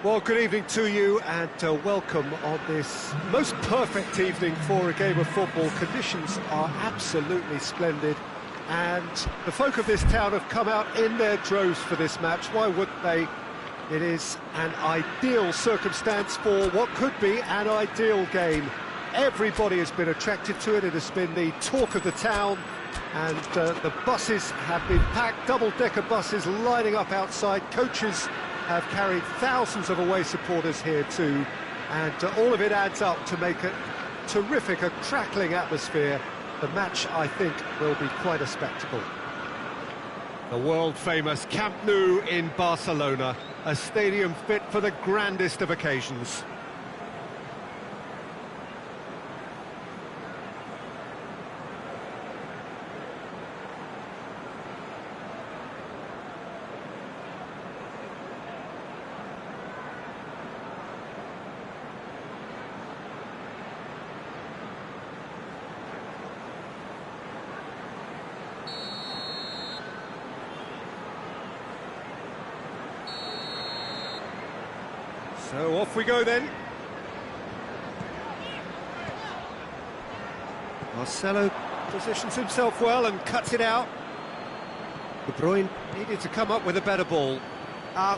Well, good evening to you and welcome on this most perfect evening for a game of football. Conditions are absolutely splendid and the folk of this town have come out in their droves for this match. Why wouldn't they? It is an ideal circumstance for what could be an ideal game. Everybody has been attracted to it. It has been the talk of the town and the buses have been packed, double-decker buses lining up outside. Coaches have carried thousands of away supporters here too, and all of it adds up to make a terrific, a crackling atmosphere. The match, I think, will be quite a spectacle. The world-famous Camp Nou in Barcelona, a stadium fit for the grandest of occasions. So off we go then. Marcelo positions himself well and cuts it out. De Bruyne needed to come up with a better ball.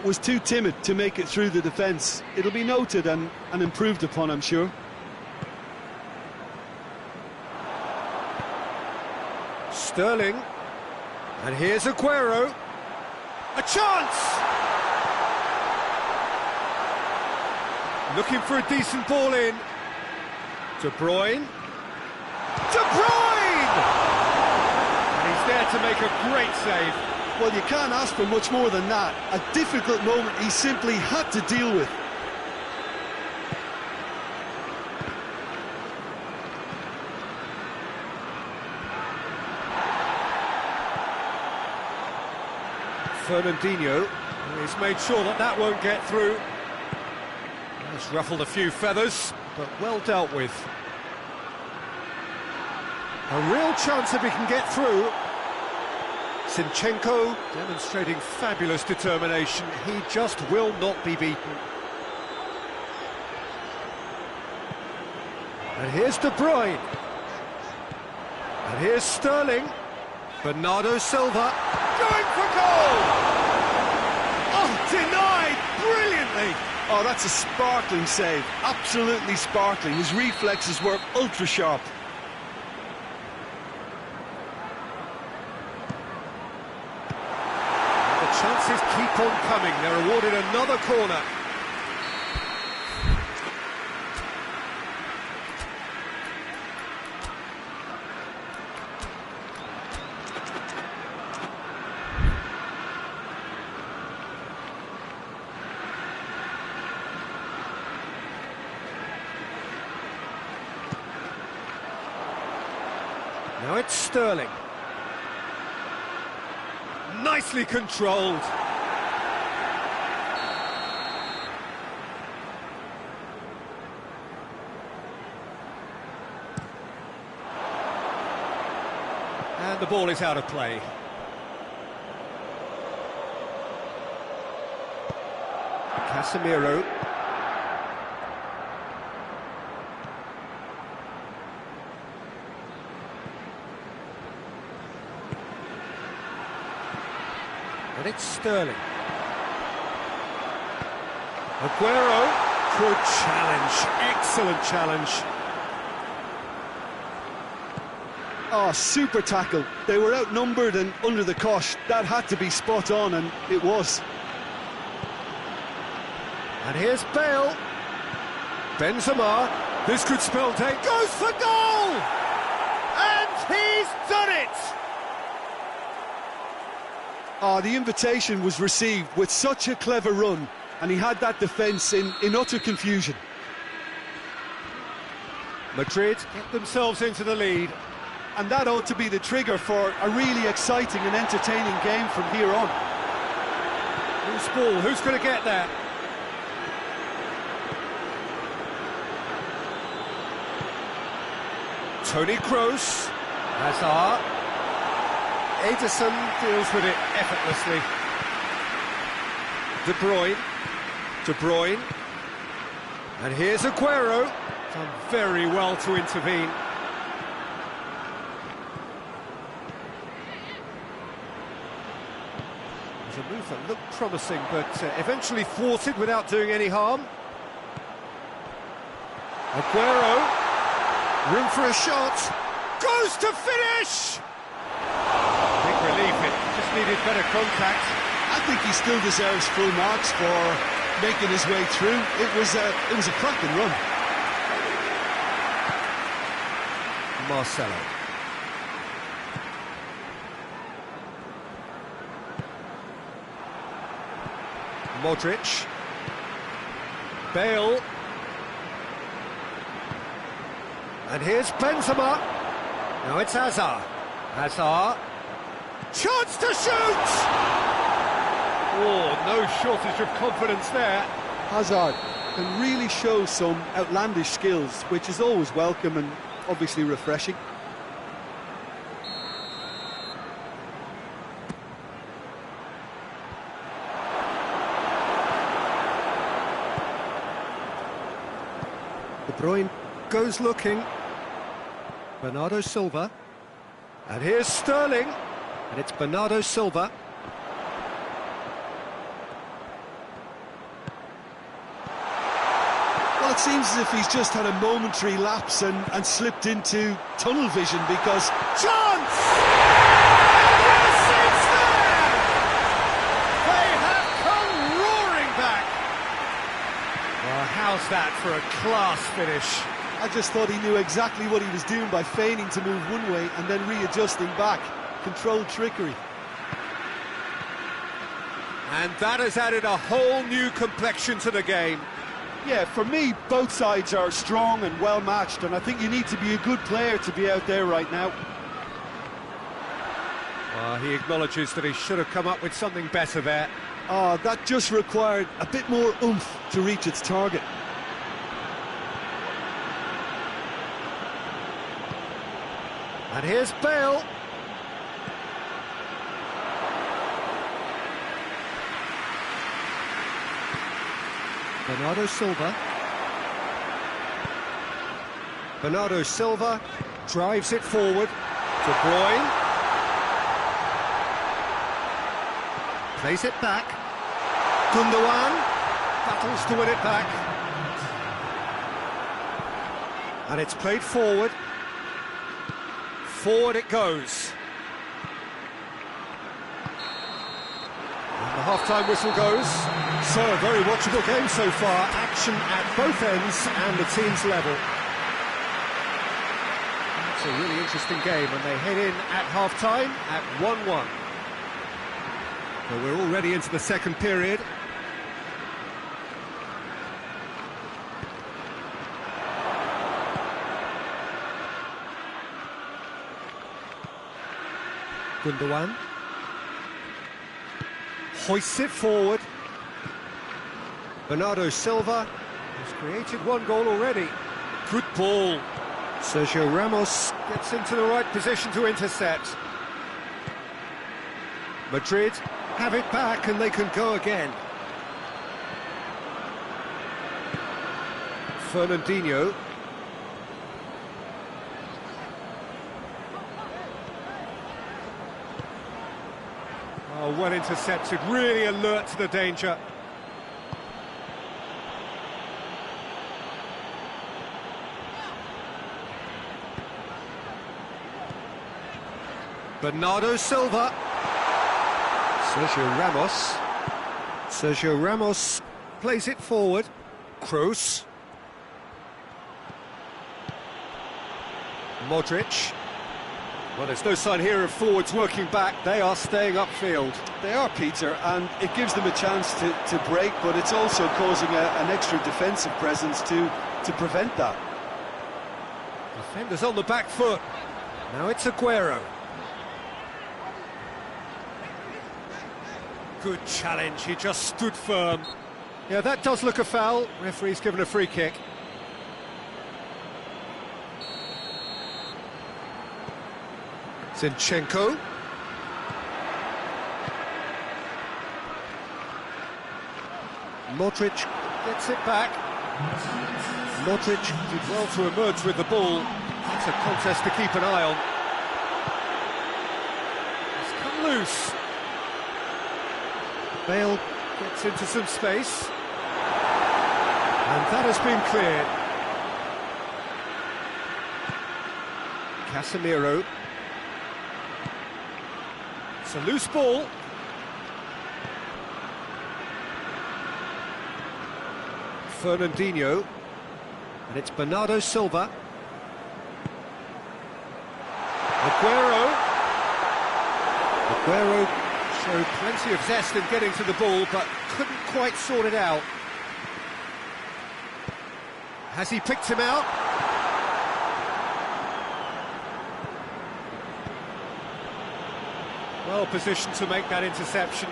Was too timid to make it through the defence. It'll be noted and improved upon, I'm sure. Sterling. And here's Aguero. A chance! Looking for a decent ball in. De Bruyne. De Bruyne! And he's there to make a great save. Well, you can't ask for much more than that. A difficult moment he simply had to deal with. Fernandinho. He's made sure that that won't get through. It's ruffled a few feathers, but well dealt with. A real chance if he can get through. Zinchenko demonstrating fabulous determination. He just will not be beaten. And here's De Bruyne. And here's Sterling. Bernardo Silva going for goal! Oh, denied brilliantly! Oh, that's a sparkling save. Absolutely sparkling. His reflexes were ultra-sharp. The chances keep on coming. They're awarded another corner. Now it's Sterling. Nicely controlled. And the ball is out of play. Casemiro. And it's Sterling. Aguero. Good challenge. Excellent challenge. Oh, super tackle. They were outnumbered and under the cosh. That had to be spot on, and it was. And here's Bale. Benzema. This could spell day. Goes for goal! And he's done it! Oh, the invitation was received with such a clever run, and he had that defence in utter confusion. Madrid get themselves into the lead. And that ought to be the trigger for a really exciting and entertaining game from here on. Who's ball? Who's going to get that? Toni Kroos. Hazard. Ederson deals with it effortlessly. De Bruyne. De Bruyne. And here's Aguero. Done very well to intervene. It was a move that looked promising, but eventually thwarted without doing any harm. Aguero. Room for a shot. Goes to finish! Big relief, it just needed better contact. I think he still deserves full marks for making his way through. It was a cracking run. Marcelo. Modric. Bale. And here's Benzema. Now it's Hazard. Hazard. Chance to shoot! Oh, no shortage of confidence there. Hazard can really show some outlandish skills, which is always welcome and obviously refreshing. De Bruyne goes looking. Bernardo Silva. And here's Sterling. And it's Bernardo Silva. Well, it seems as if he's just had a momentary lapse and slipped into tunnel vision because... Chance! And yes, it's there! They have come roaring back! Well, how's that for a class finish? I just thought he knew exactly what he was doing by feigning to move one way and then readjusting back. Controlled trickery. And that has added a whole new complexion to the game. Yeah, for me, both sides are strong and well matched, and I think you need to be a good player to be out there right now. He acknowledges that he should have come up with something better there. That just required a bit more oomph to reach its target. And here's Bale. Bernardo Silva. Bernardo Silva drives it forward. De Bruyne. Plays it back. Gundogan battles to win it back. And it's played forward. Forward it goes. And the half-time whistle goes. So, a very watchable game so far. Action at both ends and the team's level. It's a really interesting game, and they head in at half-time at 1-1. So we're already into the second period. Gundogan hoists it forward. Bernardo Silva has created one goal already. Good ball. Sergio Ramos gets into the right position to intercept. Madrid have it back and they can go again. Fernandinho. Oh, well intercepted, really alert to the danger. Bernardo Silva. Sergio Ramos. Sergio Ramos plays it forward. Kroos. Modric. Well, there's no sign here of forwards working back. They are staying upfield. They are, Peter, and it gives them a chance to break, but it's also causing an extra defensive presence to prevent that. Defenders on the back foot. Now it's Aguero. Good challenge, he just stood firm. Yeah, that does look a foul. Referee's given a free kick. Zinchenko. Modric gets it back. Modric did well to emerge with the ball. That's a contest to keep an eye on. It's come loose. Bale gets into some space. And that has been cleared. Casemiro. It's a loose ball. Fernandinho. And it's Bernardo Silva. Aguero showed plenty of zest in getting to the ball, but couldn't quite sort it out. Has he picked him out? Well positioned to make that interception.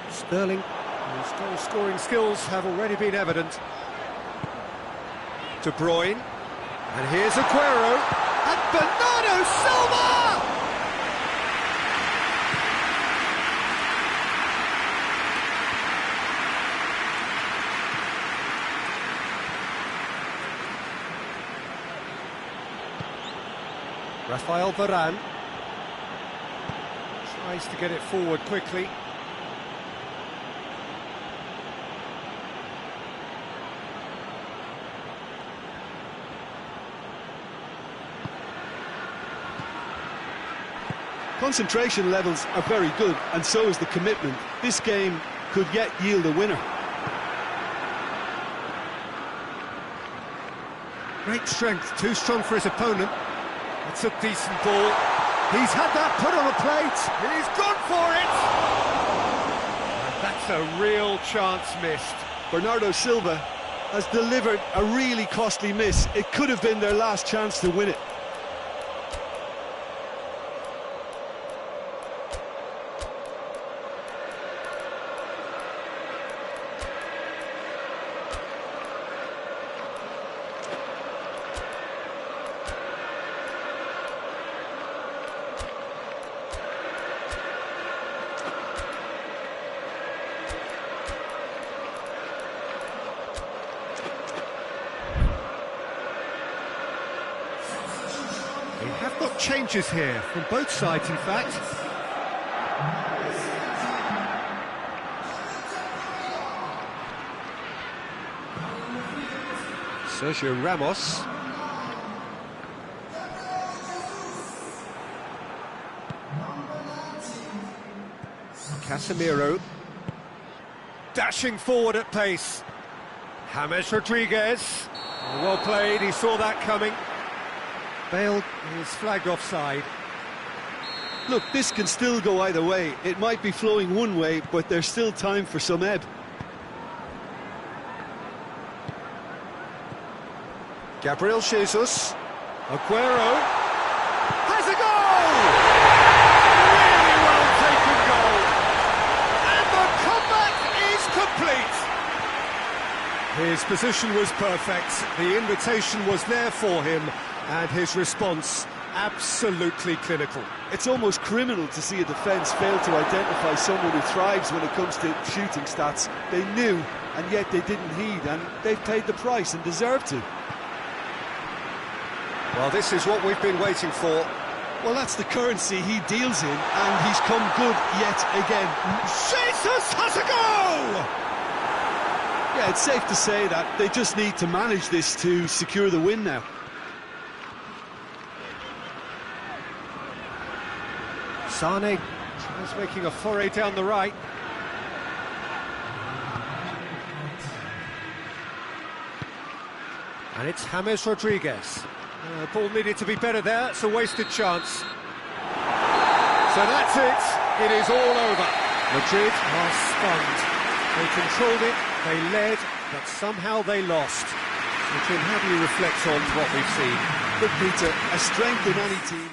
Sterling, whose goal-scoring skills have already been evident. De Bruyne, and here's Aguero, and Bernardo Silva! Rafael Varane tries to get it forward quickly. Concentration levels are very good, and so is the commitment. This game could yet yield a winner. Great strength, too strong for his opponent. It's a decent ball. He's had that put on a plate. He's gone for it. And that's a real chance missed. Bernardo Silva has delivered a really costly miss. It could have been their last chance to win it. We have got changes here, from both sides in fact. Sergio Ramos. Casemiro. Dashing forward at pace. James Rodriguez. Well played, he saw that coming. Bale is flagged offside. Look, this can still go either way. It might be flowing one way, but there's still time for some ebb. Gabriel Jesus. Aguero. Has a goal! Really well taken goal. And the comeback is complete. His position was perfect. The invitation was there for him. And his response, absolutely clinical. It's almost criminal to see a defence fail to identify someone who thrives when it comes to shooting stats. They knew, and yet they didn't heed, and they've paid the price and deserve to. Well, this is what we've been waiting for. Well, that's the currency he deals in, and he's come good yet again. Jesus has a goal! Yeah, it's safe to say that they just need to manage this to secure the win now. Sane tries making a foray down the right. And it's James Rodriguez. Ball needed to be better there, it's a wasted chance. So that's it, it is all over. Madrid are stunned. They controlled it, they led, but somehow they lost. So Jim, how do you reflect on what we've seen? Look, Peter, a strength in any team.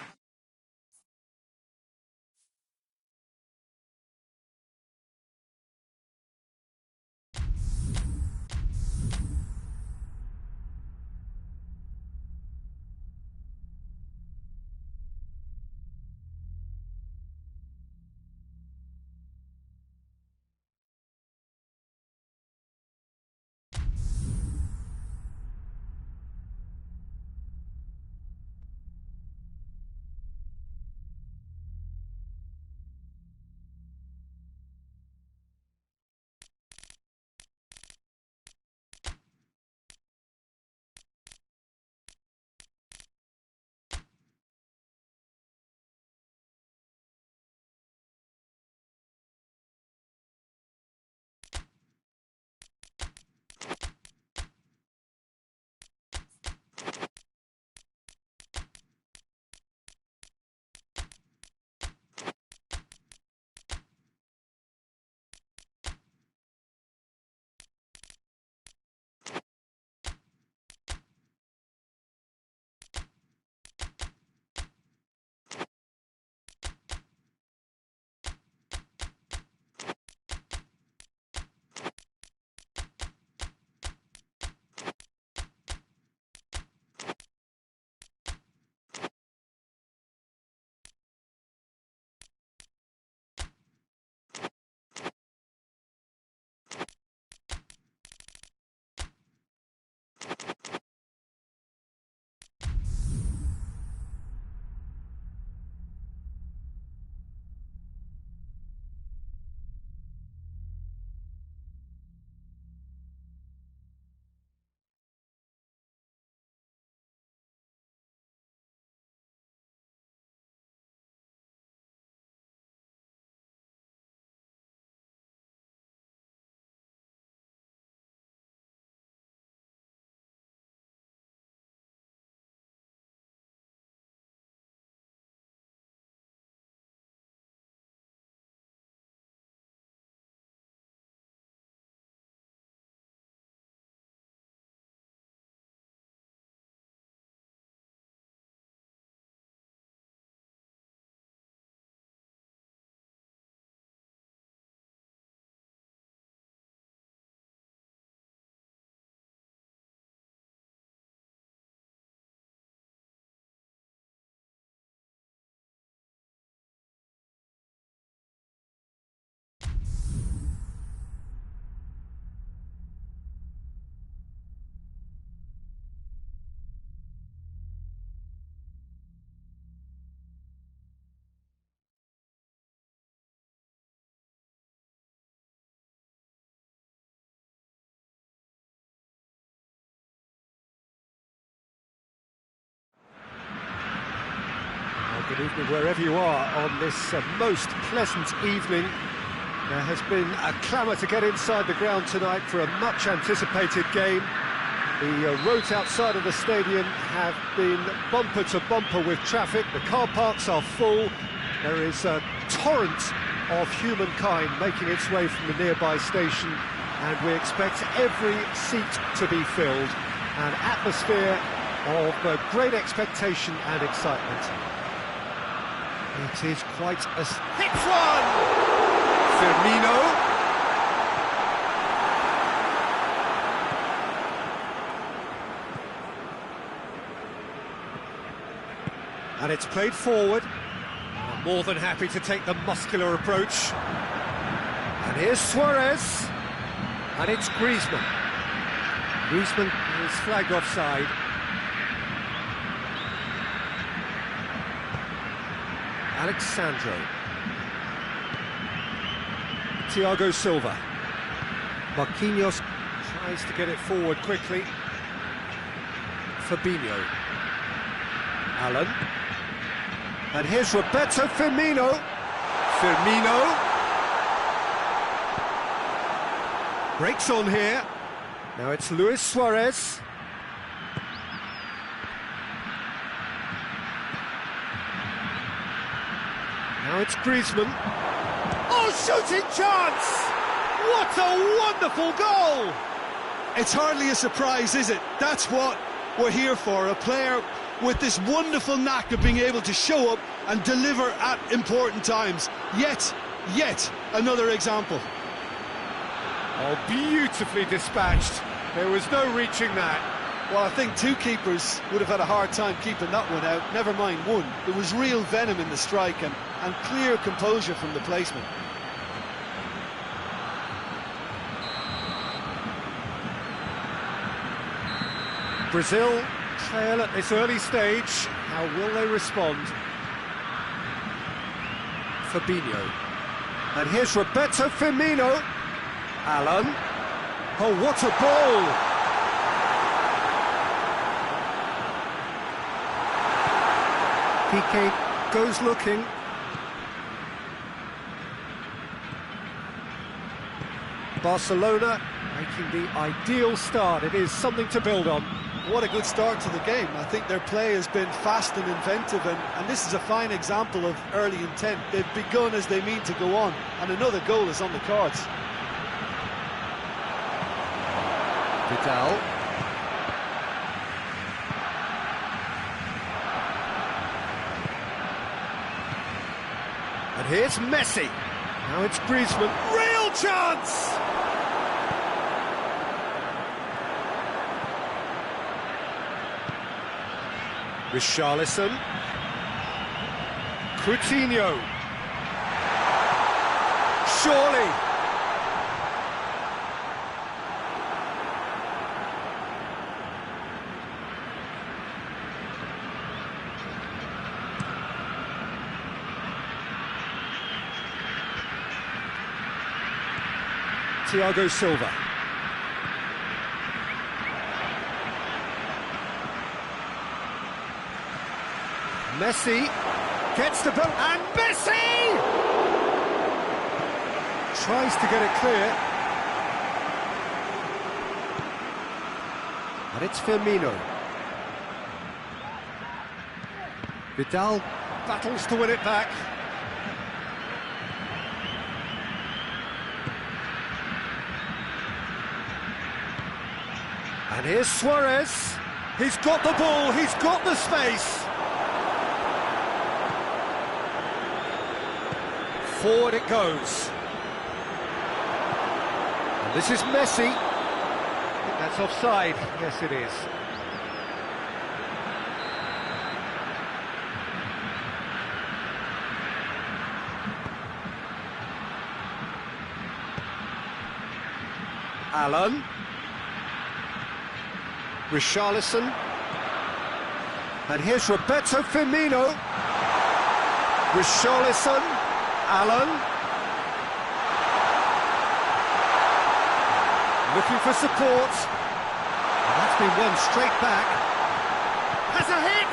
Good evening wherever you are on this most pleasant evening. There has been a clamour to get inside the ground tonight for a much-anticipated game. The roads outside of the stadium have been bumper to bumper with traffic. The car parks are full. There is a torrent of humankind making its way from the nearby station, and we expect every seat to be filled. An atmosphere of great expectation and excitement. It is quite a... Hits one! Firmino. And it's played forward. More than happy to take the muscular approach. And here's Suarez. And it's Griezmann. Griezmann is flagged offside. Alexandro. Thiago Silva. Marquinhos tries to get it forward quickly. Fabinho. Alan. And here's Roberto Firmino. Firmino. Breaks on here. Now it's Luis Suarez. Now it's Griezmann. Oh, shooting chance! What a wonderful goal! It's hardly a surprise, is it? That's what we're here for, a player with this wonderful knack of being able to show up and deliver at important times. Yet another example. Oh, beautifully dispatched. There was no reaching that. Well, I think two keepers would have had a hard time keeping that one out, never mind one. There was real venom in the strike and clear composure from the placement. Brazil trail at this early stage. How will they respond? Fabinho. And here's Roberto Firmino. Alan. Oh, what a ball! Piqué goes looking. Barcelona making the ideal start. It is something to build on. What a good start to the game. I think their play has been fast and inventive, and this is a fine example of early intent. They've begun as they mean to go on, and another goal is on the cards. Vidal. And here's Messi. Now it's Griezmann. Real chance! Richarlison. Coutinho. Surely. Thiago Silva. Messi gets the ball, and Messi tries to get it clear. And it's Firmino. Vidal battles to win it back. And here's Suarez. He's got the ball, he's got the space. Forward it goes. And this is Messi. I think that's offside. Yes, it is. Alan. Richarlison. And here's Roberto Firmino. Richarlison. Alan. Looking for support. And that's been won straight back. Has a hit!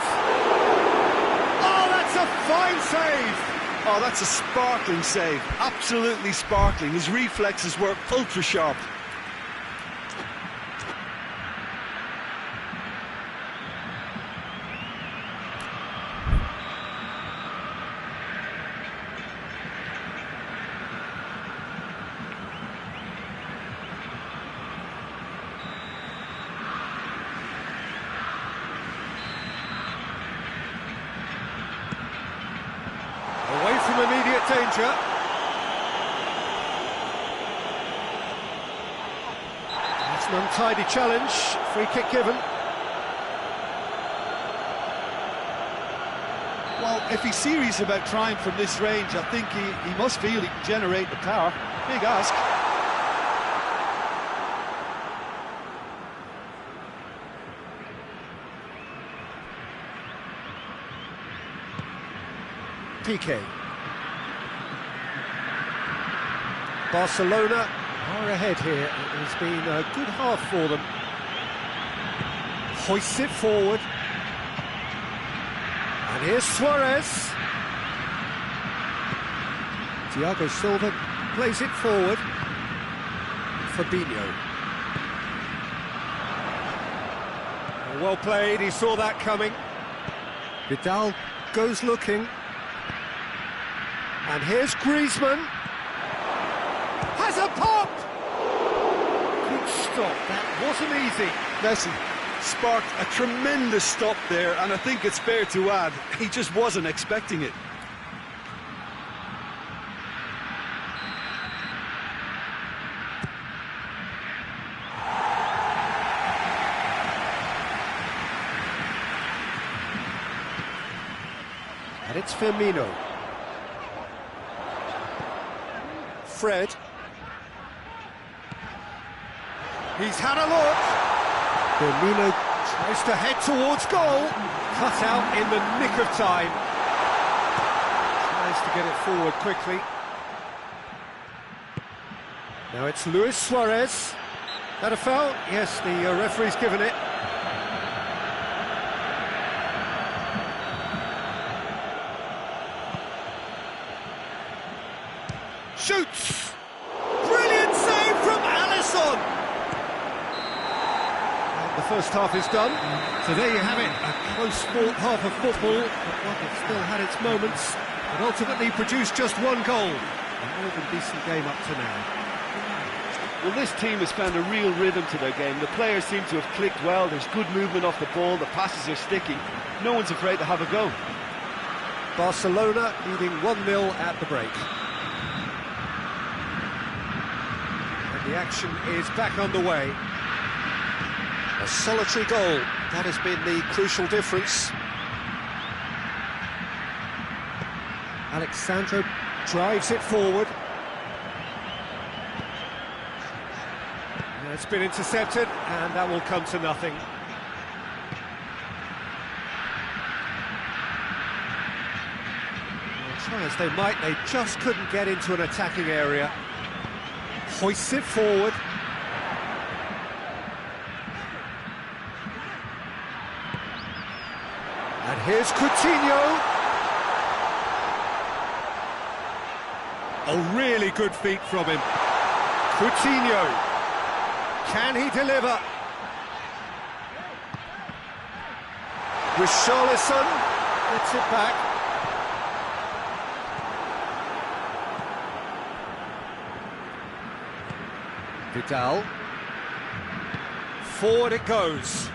Oh, that's a fine save! Oh, that's a sparkling save. Absolutely sparkling. His reflexes were ultra sharp. Away from immediate danger. That's an untidy challenge. Free kick given. Well, if he's serious about trying from this range, I think he must feel he can generate the power. Big ask. PK. Barcelona are ahead here. It has been a good half for them. Hoists it forward. And here's Suarez. Thiago Silva plays it forward. Fabinho. Well played, he saw that coming. Vidal goes looking. And here's Griezmann. Has a pop! Good stop, that wasn't easy. Messi sparked a tremendous stop there, and I think it's fair to add, he just wasn't expecting it. And it's Firmino. Fred. He's had a look. Firmino tries to head towards goal. Cut out in the nick of time. Tries to get it forward quickly. Now it's Luis Suarez. That a foul? Yes, the referee's given it. Shoots! Brilliant save from Alisson! And the first half is done. So there you have it, a close-fought half of football, but one that still had its moments, and ultimately produced just one goal. A more than decent game up to now. Well, this team has found a real rhythm to their game. The players seem to have clicked well, there's good movement off the ball, the passes are sticking. No one's afraid to have a go. Barcelona leading 1-0 at the break. The action is back underway. A solitary goal, that has been the crucial difference. Alexandro drives it forward. And it's been intercepted, and that will come to nothing. Well, try as they might, they just couldn't get into an attacking area. Hoists it forward. And here's Coutinho. A really good feat from him. Coutinho. Can he deliver? Richarlison gets it back. Vidal. Forward it goes.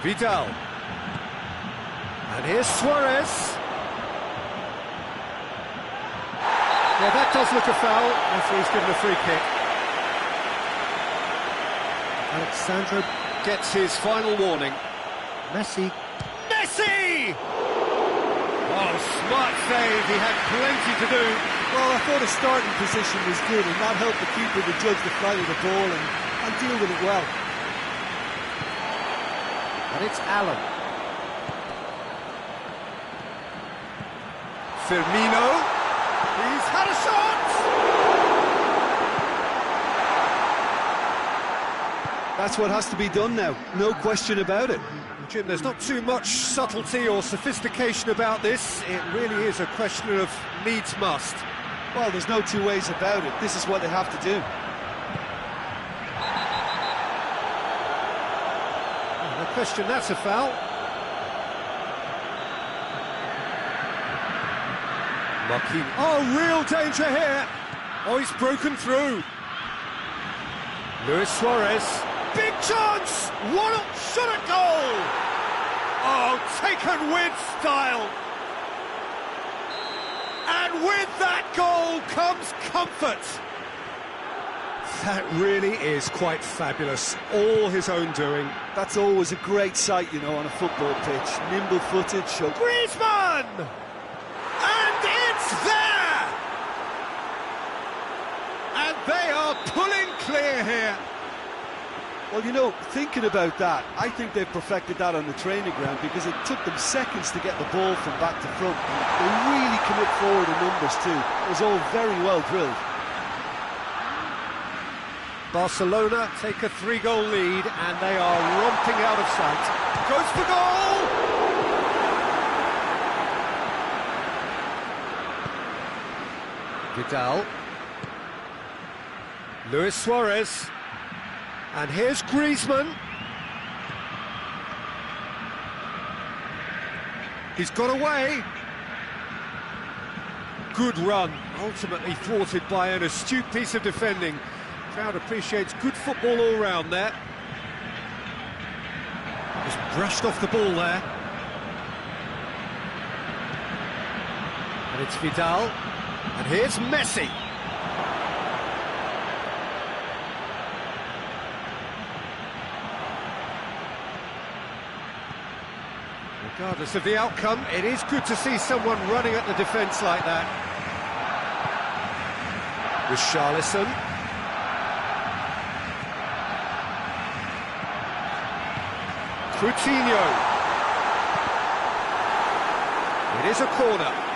Vidal. And here's Suarez. Yeah, that does look a foul. Referee's given a free kick. Alexandro gets his final warning. Messi. Oh, smart save, he had plenty to do. Well, I thought his starting position was good, and that helped the keeper to judge the flight of the ball and deal with it well. And it's Allen. Firmino. He's had a shot! That's what has to be done now, no question about it. Jim, there's not too much subtlety or sophistication about this. It really is a question of needs must. Well, there's no two ways about it. This is what they have to do. No question, that's a foul. Marquinhos. Oh, real danger here. Oh, he's broken through. Luis Suarez. Big chance! What a shot at goal! Oh, taken with style. And with that goal comes comfort. That really is quite fabulous. All his own doing. That's always a great sight, you know, on a football pitch. Nimble-footed, show. Griezmann! And it's there! And they are pulling clear here. Well, you know, thinking about that, I think they've perfected that on the training ground because it took them seconds to get the ball from back to front. They really commit forward in numbers too. It was all very well drilled. Barcelona take a 3-goal lead and they are romping out of sight. Goes for goal! Vidal. Luis Suarez. And here's Griezmann. He's got away. Good run, ultimately thwarted by an astute piece of defending. Crowd appreciates good football all round there. Just brushed off the ball there. And it's Vidal. And here's Messi. Regardless of the outcome, it is good to see someone running at the defence like that. Richarlison. Coutinho. It is a corner.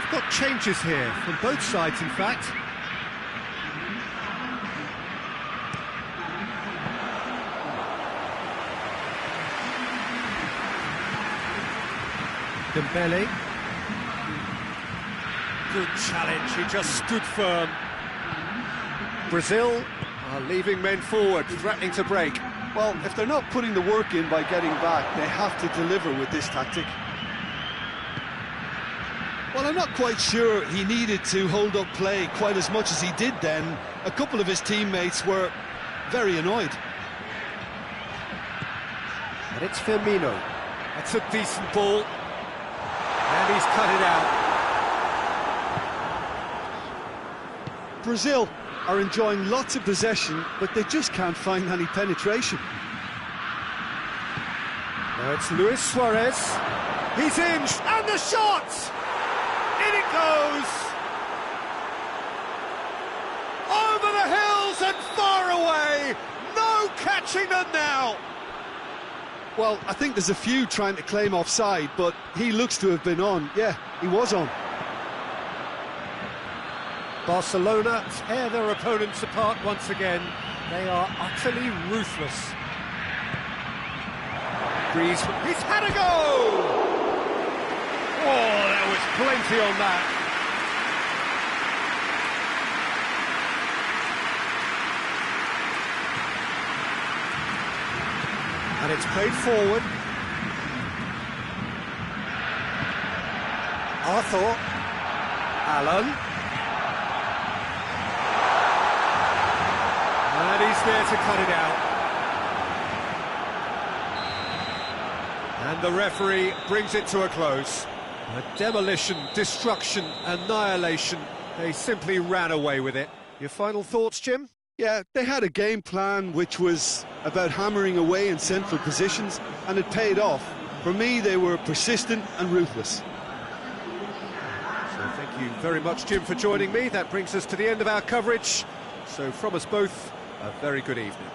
Got changes here from both sides, in fact. Dembele. Good challenge, he just stood firm. Brazil are leaving men forward, threatening to break. Well, if they're not putting the work in by getting back, they have to deliver with this tactic. Well, I'm not quite sure he needed to hold up play quite as much as he did then. A couple of his teammates were very annoyed. And it's Firmino. That's a decent ball. And he's cut it out. Brazil are enjoying lots of possession, but they just can't find any penetration. Now it's Luis Suarez. He's in, and the shot! In it goes! Over the hills and far away! No catching them now! Well, I think there's a few trying to claim offside, but he looks to have been on. Yeah, he was on. Barcelona tear their opponents apart once again. They are utterly ruthless. Griezmann, he's had a go! Oh, there was plenty on that. And it's played forward. Arthur. Allen. And he's there to cut it out. And the referee brings it to a close. A demolition, destruction, annihilation. They simply ran away with it. Your final thoughts, Jim? Yeah, they had a game plan which was about hammering away in central positions, and it paid off. For me, they were persistent and ruthless. So thank you very much, Jim, for joining me. That brings us to the end of our coverage. So from us both, a very good evening.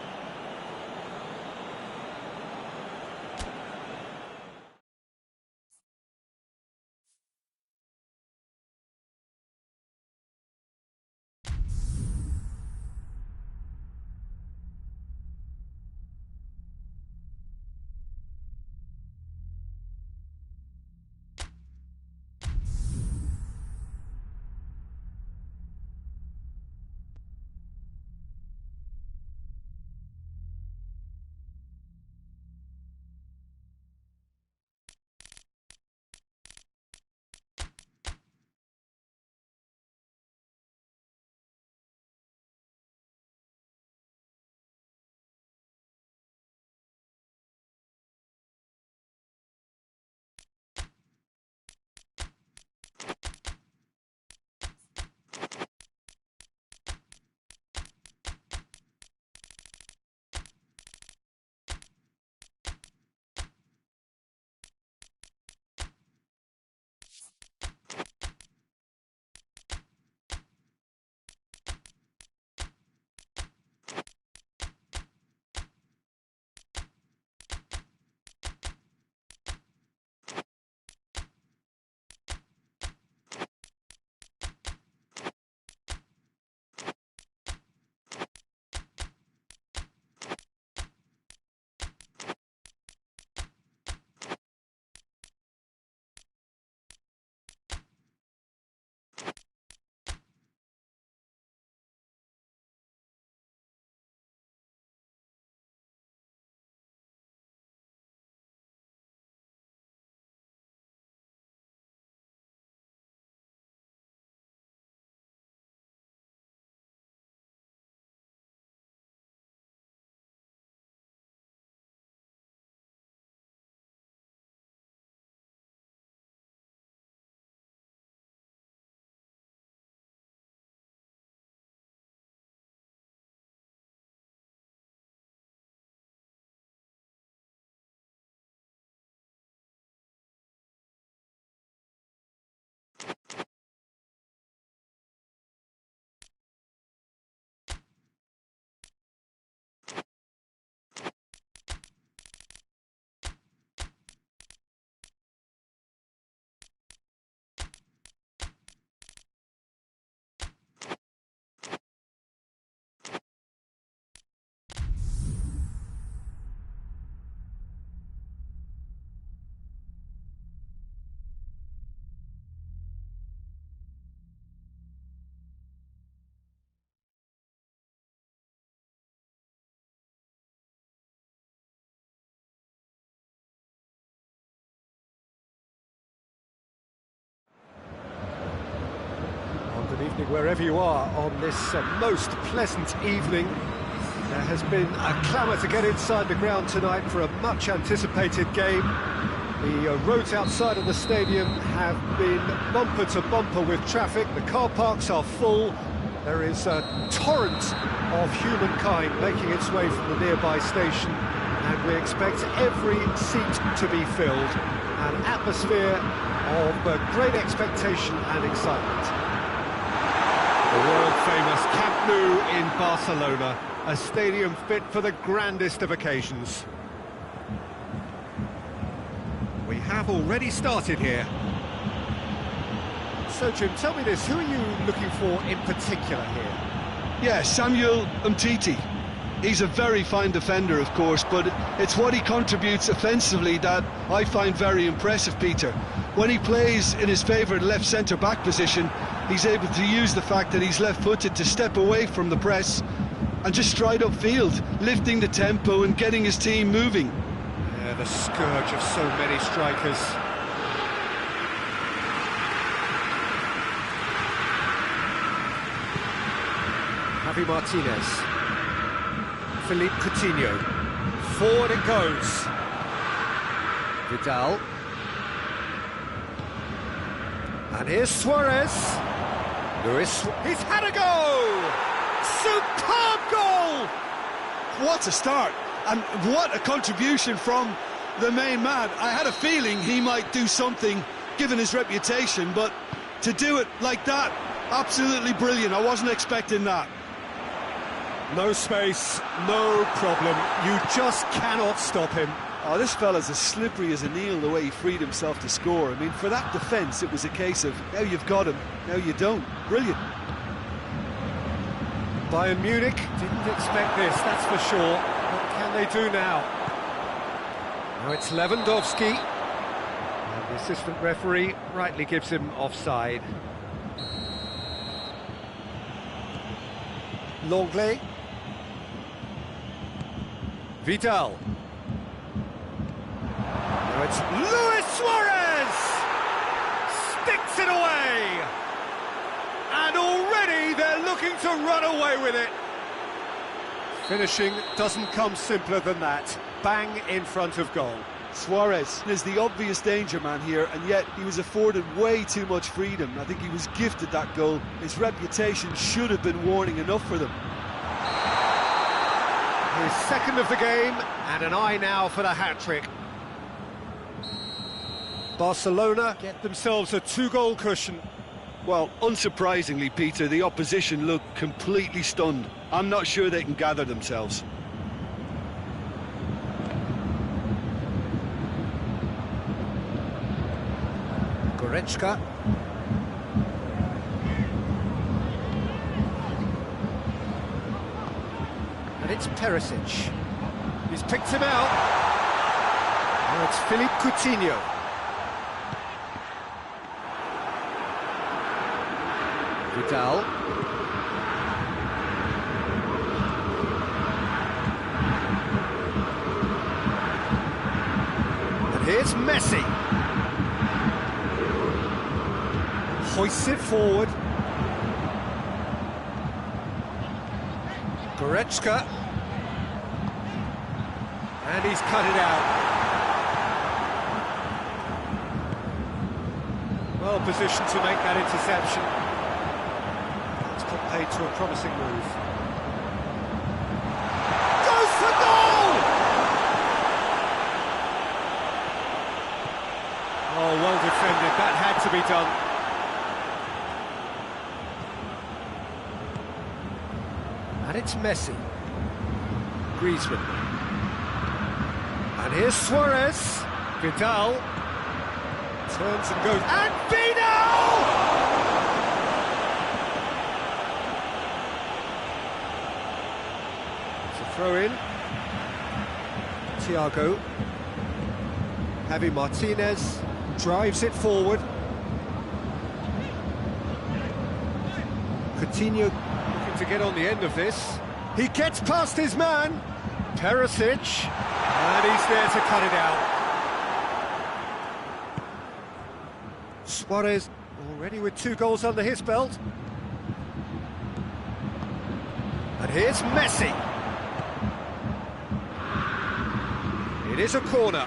Good evening wherever you are on this most pleasant evening. There has been a clamour to get inside the ground tonight for a much anticipated game. The roads outside of the stadium have been bumper to bumper with traffic. The car parks are full. There is a torrent of humankind making its way from the nearby station, and we expect every seat to be filled. An atmosphere of great expectation and excitement. The world-famous Camp Nou in Barcelona, a stadium fit for the grandest of occasions. We have already started here. So, Jim, tell me this, who are you looking for in particular here? Yeah, Samuel Umtiti. He's a very fine defender, of course, but it's what he contributes offensively that I find very impressive, Peter. When he plays in his favourite left centre-back position, he's able to use the fact that he's left-footed to step away from the press and just stride upfield, lifting the tempo and getting his team moving. Yeah, the scourge of so many strikers. Javi Martinez. Philippe Coutinho. Forward it goes. Vidal. And here's Suarez. He's had a go! Superb goal! What a start! And what a contribution from the main man. I had a feeling he might do something, given his reputation, but to do it like that, absolutely brilliant. I wasn't expecting that. No space, no problem. You just cannot stop him. Oh, this fella's as slippery as an eel, the way he freed himself to score. I mean, for that defence, it was a case of, now you've got him, now you don't. Brilliant. Bayern Munich didn't expect this, that's for sure. What can they do now? Now it's Lewandowski. And the assistant referee rightly gives him offside. Longley. Vidal. Now it's Luis Suarez! Sticks it away! And already they're looking to run away with it. Finishing doesn't come simpler than that. Bang in front of goal. Suarez is the obvious danger man here, and yet he was afforded way too much freedom. I think he was gifted that goal. His reputation should have been warning enough for them. His second of the game, and an eye now for the hat-trick. Barcelona get themselves a two-goal cushion. Well, unsurprisingly, Peter, the opposition looked completely stunned. I'm not sure they can gather themselves. Goretzka. And it's Perisic. He's picked him out. Now it's Philippe Coutinho. Vidal. And here's Messi. Hoists it forward. Goretzka. And he's cut it out. Well positioned to make that interception. It's got paid to a promising move. Goes for goal! Oh, well defended. That had to be done. And it's Messi. Griezmann. And here's Suarez. Vidal. Turns and goes. And Vidal! It's a throw-in. Thiago. Javi Martinez drives it forward. Coutinho looking to get on the end of this. He gets past his man. Perisic. And he's there to cut it out. Suarez already with 2 goals under his belt. And here's Messi. It is a corner.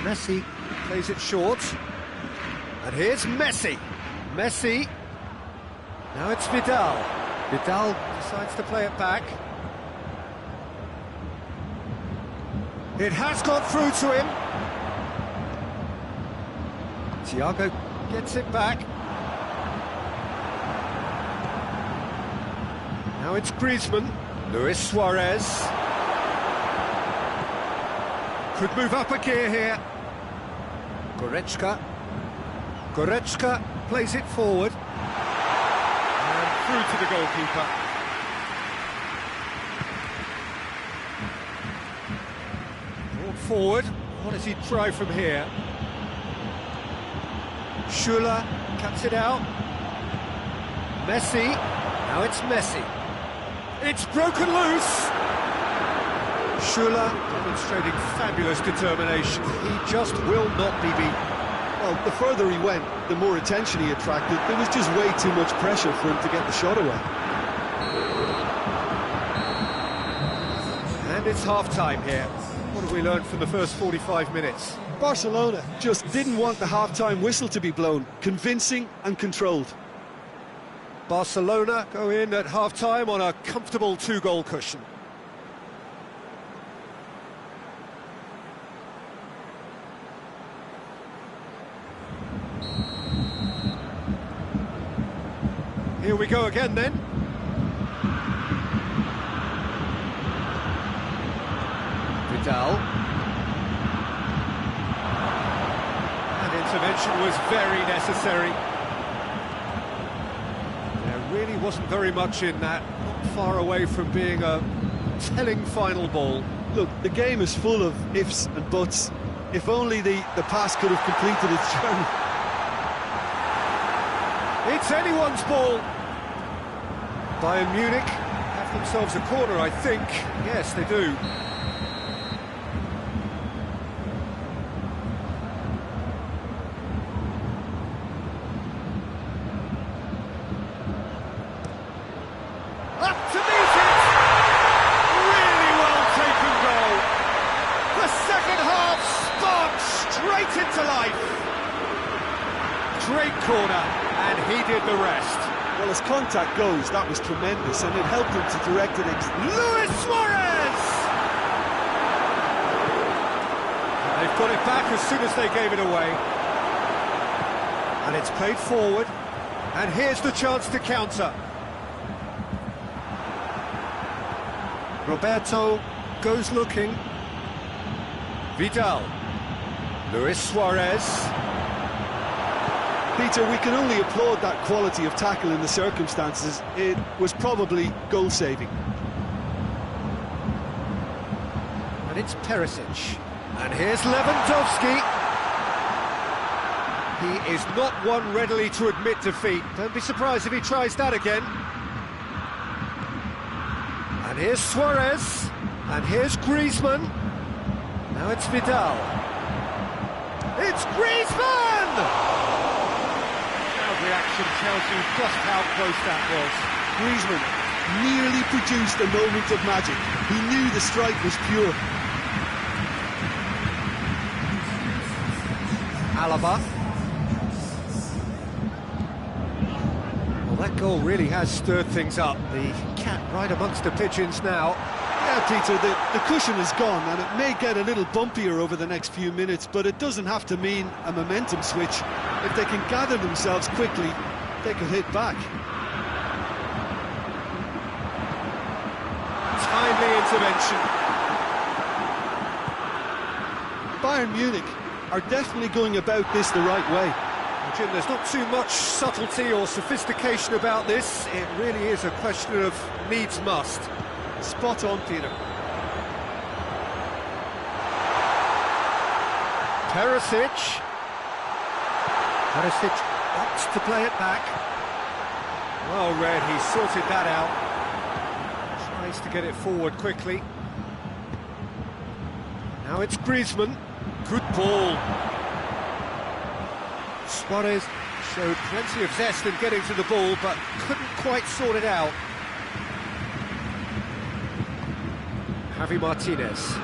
Messi plays it short. And here's Messi. Messi. Now it's Vidal. Vidal decides to play it back. It has got through to him. Thiago gets it back. Now it's Griezmann. Luis Suarez. Could move up a gear here. Goretzka. Goretzka plays it forward. And through to the goalkeeper. Brought forward. What does he try from here? Schüller cuts it out. Messi. Now it's Messi. It's broken loose. Schüller demonstrating fabulous determination. He just will not be beaten. Well, the further he went, the more attention he attracted. There was just way too much pressure for him to get the shot away. And it's half-time here. What have we learned from the first 45 minutes? Barcelona just didn't want the half-time whistle to be blown. Convincing and controlled. Barcelona go in at half-time on a comfortable 2-goal cushion. Here we go again then. Vidal. And intervention was very necessary. There really wasn't very much in that, not far away from being a telling final ball. Look, the game is full of ifs and buts. If only the pass could have completed its journey. It's anyone's ball. Bayern Munich have themselves a corner, I think. Yes, they do. Up to meet it! Really well taken goal. The second half sparked straight into life. Great corner, and he did the rest. Well, as contact goes, that was tremendous, and it helped him to direct it. Luis Suarez! They've got it back as soon as they gave it away. And it's played forward, and here's the chance to counter. Roberto goes looking. Vidal. Luis Suarez. Peter, we can only applaud that quality of tackle in the circumstances. It was probably goal-saving. And it's Perisic. And here's Lewandowski. He is not one readily to admit defeat. Don't be surprised if he tries that again. And here's Suarez. And here's Griezmann. Now it's Vidal. It's Griezmann! Reaction tells you just how close that was. Griezmann nearly produced a moment of magic. He knew the strike was pure. Alaba. Well, that goal really has stirred things up. The cat right amongst the pigeons now. Yeah, Peter, the cushion is gone, and it may get a little bumpier over the next few minutes, but it doesn't have to mean a momentum switch. If they can gather themselves quickly, they could hit back. Timely intervention. Bayern Munich are definitely going about this the right way. Jim, there's not too much subtlety or sophistication about this. It really is a question of needs must. Spot on, Peter. Perisic. Perisic opts to play it back. Well read, he sorted that out. Tries to get it forward quickly. Now it's Griezmann. Good ball. Suarez showed plenty of zest in getting to the ball, but couldn't quite sort it out. Javi Martinez.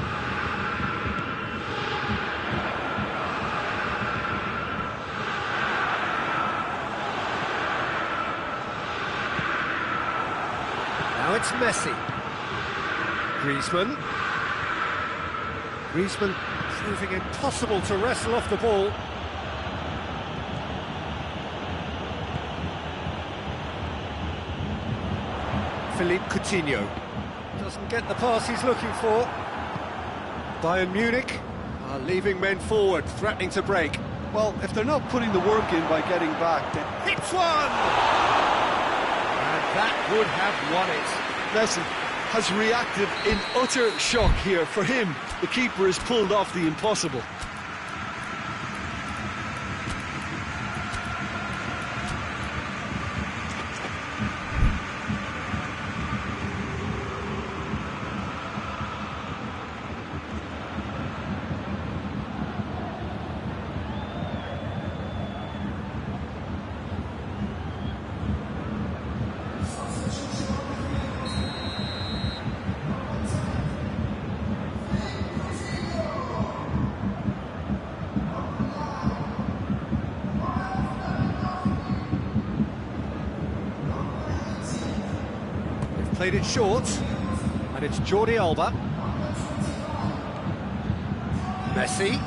Now it's Messi. Griezmann. Griezmann proving impossible to wrestle off the ball. Philippe Coutinho doesn't get the pass he's looking for. Bayern Munich are leaving men forward, threatening to break. Well, if they're not putting the work in by getting back, then... Hits one! And that would have won it. Messi has reacted in utter shock here. For him, the keeper has pulled off the impossible. Played it short, and it's Jordi Alba. Messi.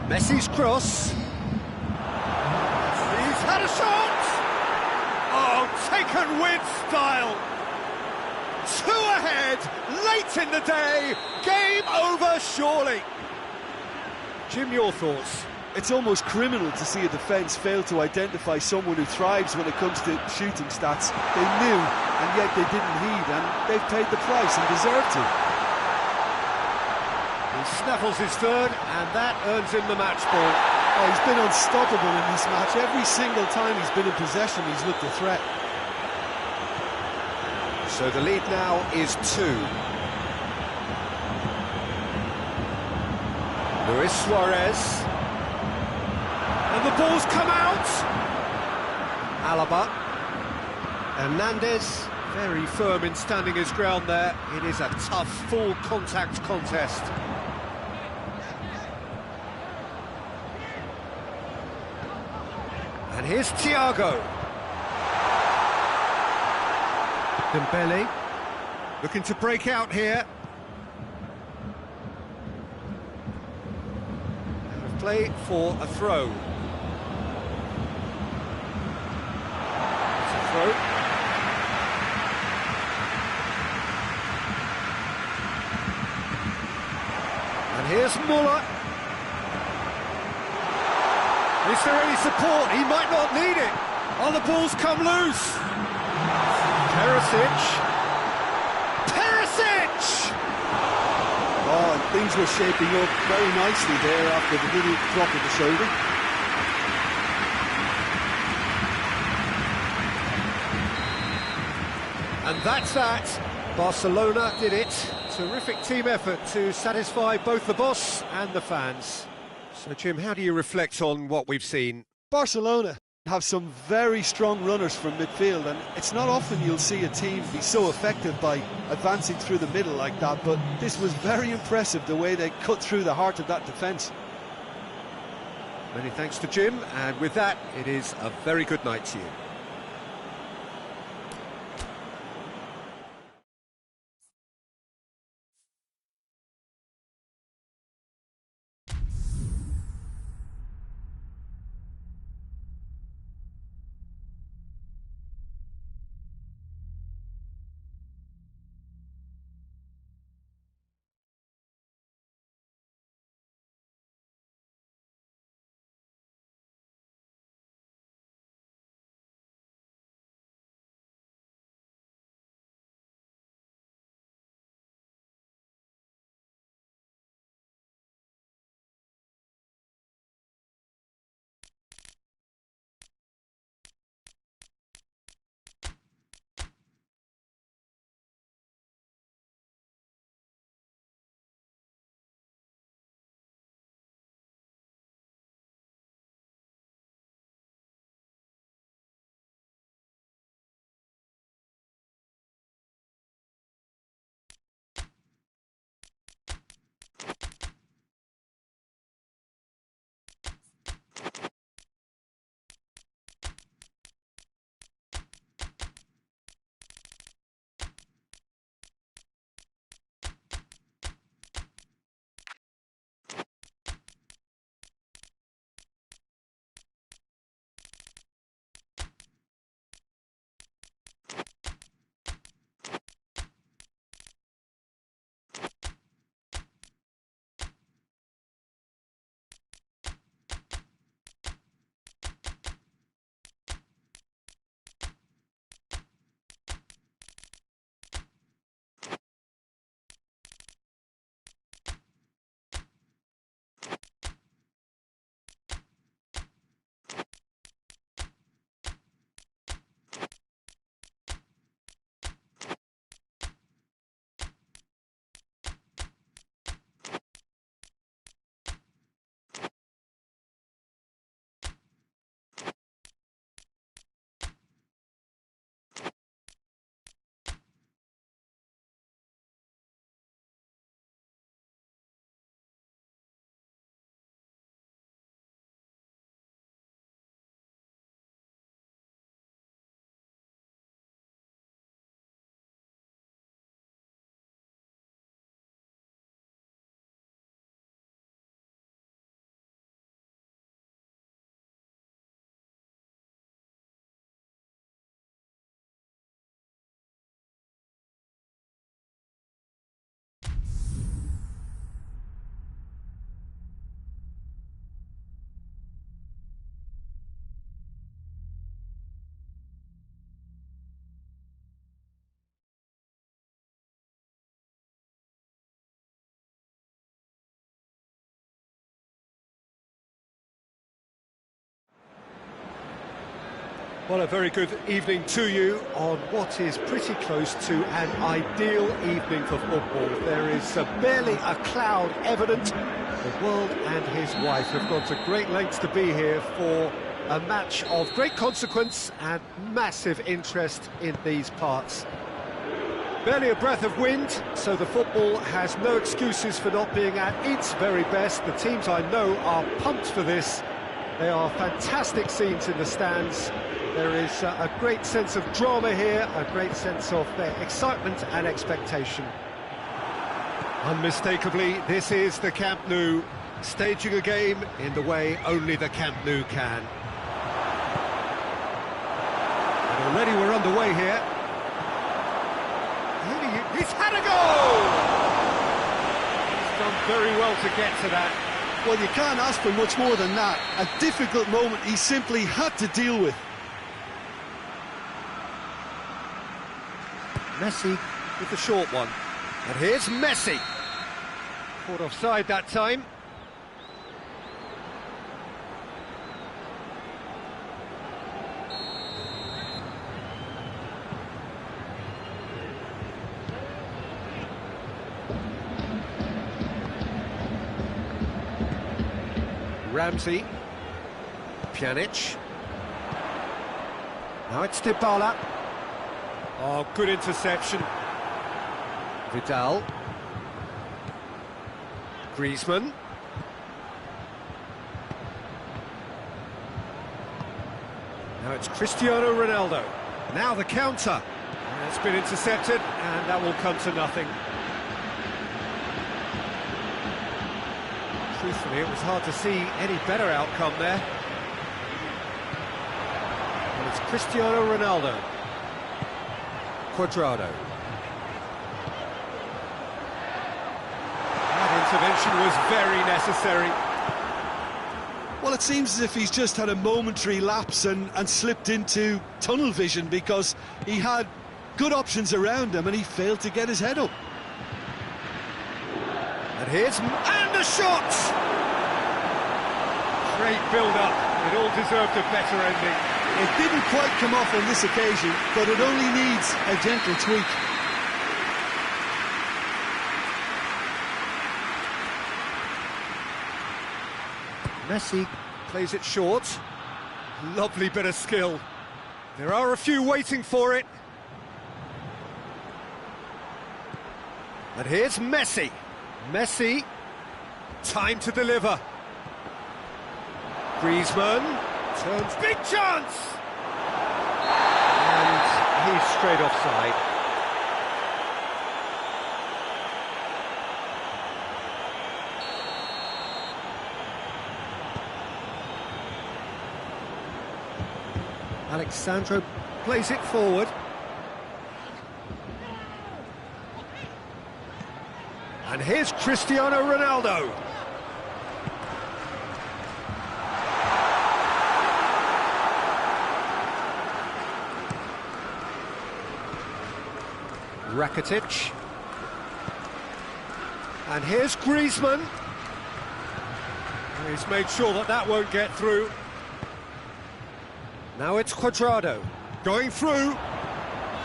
Messi's cross. He's had a shot! Oh, taken with style! 2 ahead, late in the day, game over surely. Jim, your thoughts? It's almost criminal to see a defence fail to identify someone who thrives when it comes to shooting stats. They knew, and yet they didn't heed, and they've paid the price and deserve to. He snaffles his third, and that earns him the match ball. Oh, he's been unstoppable in this match. Every single time he's been in possession, he's looked a threat. So the lead now is 2. Luis Suarez. And the ball's come out. Alaba. Hernandez, very firm in standing his ground there. It is a tough, full contact contest. And here's Thiago. Dembele, looking to break out here. Out of play for a throw. It's a throw. And here's Muller. Is there any support? He might not need it. Oh, the ball's come loose. Perisic! Oh, and things were shaping up very nicely there after the little drop of the shoulder. And that's that. Barcelona did it. Terrific team effort to satisfy both the boss and the fans. So, Jim, how do you reflect on what we've seen? Barcelona have some very strong runners from midfield, and it's not often you'll see a team be so effective by advancing through the middle like that, but this was very impressive, the way they cut through the heart of that defence. Many thanks to Jim, and with that, it is a very good night to you. Well, a very good evening to you on what is pretty close to an ideal evening for football. There is barely a cloud evident. The world and his wife have gone to great lengths to be here for a match of great consequence and massive interest in these parts. Barely a breath of wind, so the football has no excuses for not being at its very best. The teams I know are pumped for this. They are fantastic scenes in the stands. There is a great sense of drama here, a great sense of excitement and expectation. Unmistakably, this is the Camp Nou, staging a game in the way only the Camp Nou can. And already we're underway here. He's had a goal! He's done very well to get to that. Well, you can't ask for much more than that. A difficult moment he simply had to deal with. Messi with the short one. And here's Messi. Caught offside that time. Ramsey, Pjanic, now it's Dybala. Oh, good interception. Vidal, Griezmann. Now it's Cristiano Ronaldo. Now the counter. It's been intercepted, and that will come to nothing. Truthfully, it was hard to see any better outcome there. And it's Cristiano Ronaldo. Cuadrado. That intervention was very necessary. Well, it seems as if he's just had a momentary lapse and slipped into tunnel vision, because he had good options around him and he failed to get his head up. And here's... and the shot! Great build-up. It all deserved a better ending. It didn't quite come off on this occasion, but it only needs a gentle tweak. Messi plays it short. Lovely bit of skill. There are a few waiting for it. And here's Messi. Messi, time to deliver. Griezmann turns, big chance! And he's straight offside. Alexandro plays it forward. And here's Cristiano Ronaldo. Rakitic. And here's Griezmann. He's made sure that that won't get through. Now it's Cuadrado. Going through.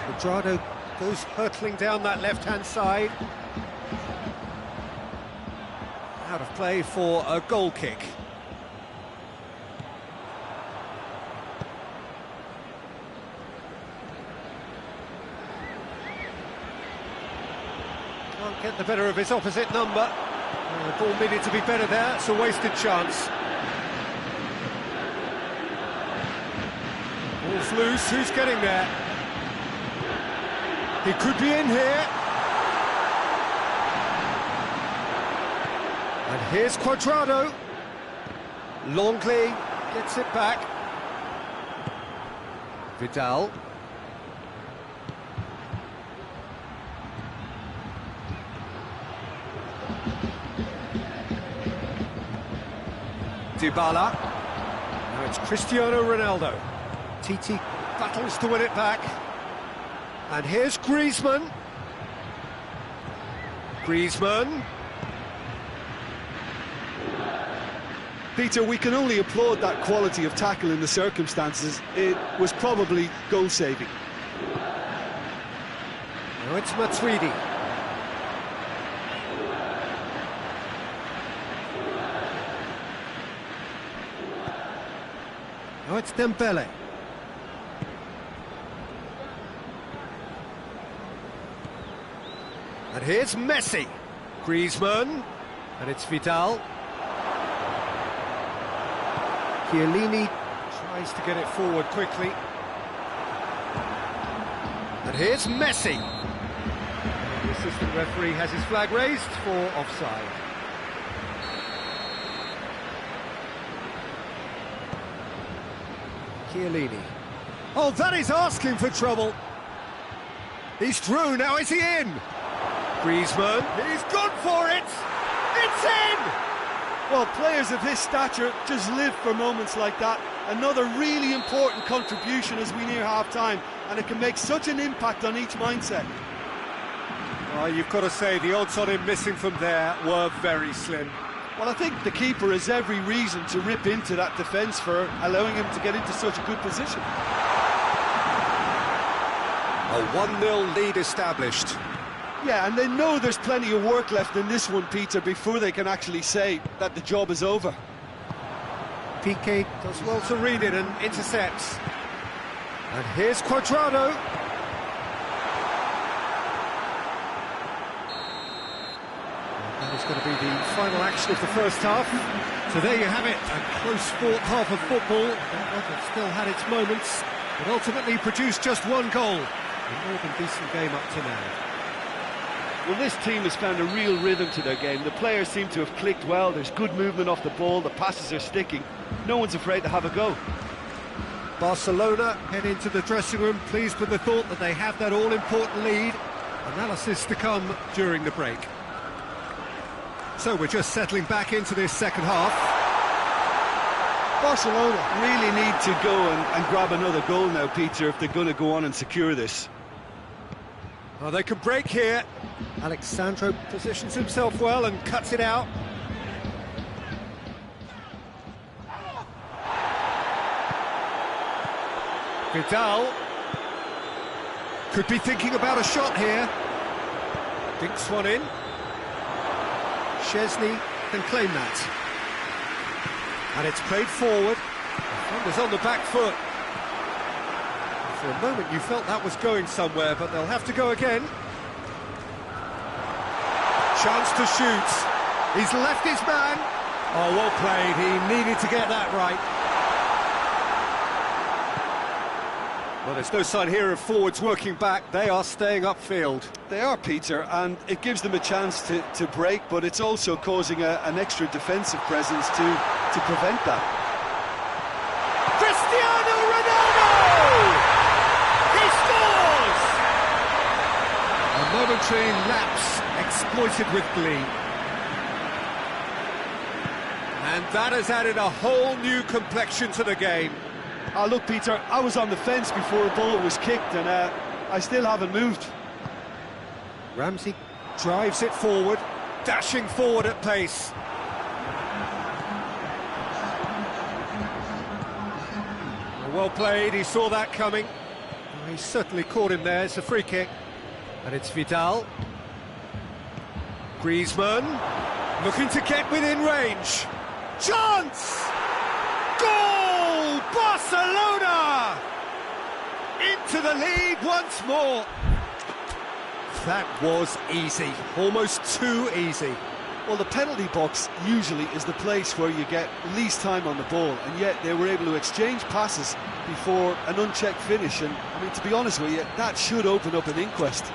Cuadrado goes hurtling down that left-hand side. Out of play for a goal kick. Can't get the better of his opposite number. The ball needed to be better there. It's a wasted chance. Ball's loose. Who's getting there? He could be in here. And here's Cuadrado. Longley gets it back. Vidal. Dybala. Now it's Cristiano Ronaldo. Titi battles to win it back. And here's Griezmann. Griezmann. Peter, we can only applaud that quality of tackle in the circumstances. It was probably goal-saving. Now it's Matuidi. Now it's Dembele. And here's Messi. Griezmann. And it's Vidal. Chiellini tries to get it forward quickly. And here's Messi. The assistant referee has his flag raised for offside. Chiellini. Oh, that is asking for trouble. He's through, now is he in? Griezmann, he's gone for it! It's in! Well, players of his stature just live for moments like that. Another really important contribution as we near half-time, and it can make such an impact on each mindset. Well, you've got to say, the odds on him missing from there were very slim. Well, I think the keeper has every reason to rip into that defence for allowing him to get into such a good position. A 1-0 lead established. Yeah, and they know there's plenty of work left in this one, Peter, before they can actually say that the job is over. Piqué does well to read it and intercepts. And here's Cuadrado. That is going to be the final action of the first half. So there you have it, a close-fought half of football. That still had its moments, but ultimately produced just one goal. A more than decent game up to now. Well, this team has found a real rhythm to their game. The players seem to have clicked well. There's good movement off the ball. The passes are sticking. No one's afraid to have a go. Barcelona head into the dressing room pleased with the thought that they have that all-important lead. Analysis to come during the break. So we're just settling back into this second half. Barcelona really need to go and grab another goal now, Peter, if they're going to go on and secure this. Oh, they can break here. Alexandro positions himself well and cuts it out. Vidal could be thinking about a shot here. Dinks one in. Szczesny can claim that. And it's played forward. Defender's on the back foot. For a moment you felt that was going somewhere, but they'll have to go again. Chance to shoot. He's left his man. Oh, well played. He needed to get that right. Well, there's no sign here of forwards working back. They are staying upfield. They are, Peter, and it gives them a chance to break, but it's also causing an extra defensive presence to prevent that. Cristiano Ronaldo! He scores! A momentary lapse exploited with glee. And that has added a whole new complexion to the game. Look, Peter, I was on the fence before a ball was kicked, and I still haven't moved. Ramsey drives it forward, dashing forward at pace. Well played, he saw that coming. Oh, he certainly caught him there, it's a free kick. And it's Vidal. Griezmann, looking to get within range. Chance! Goal! Barcelona! Into the lead once more. That was easy, almost too easy. Well, the penalty box usually is the place where you get least time on the ball, and yet they were able to exchange passes before an unchecked finish, and I mean, to be honest with you, that should open up an inquest.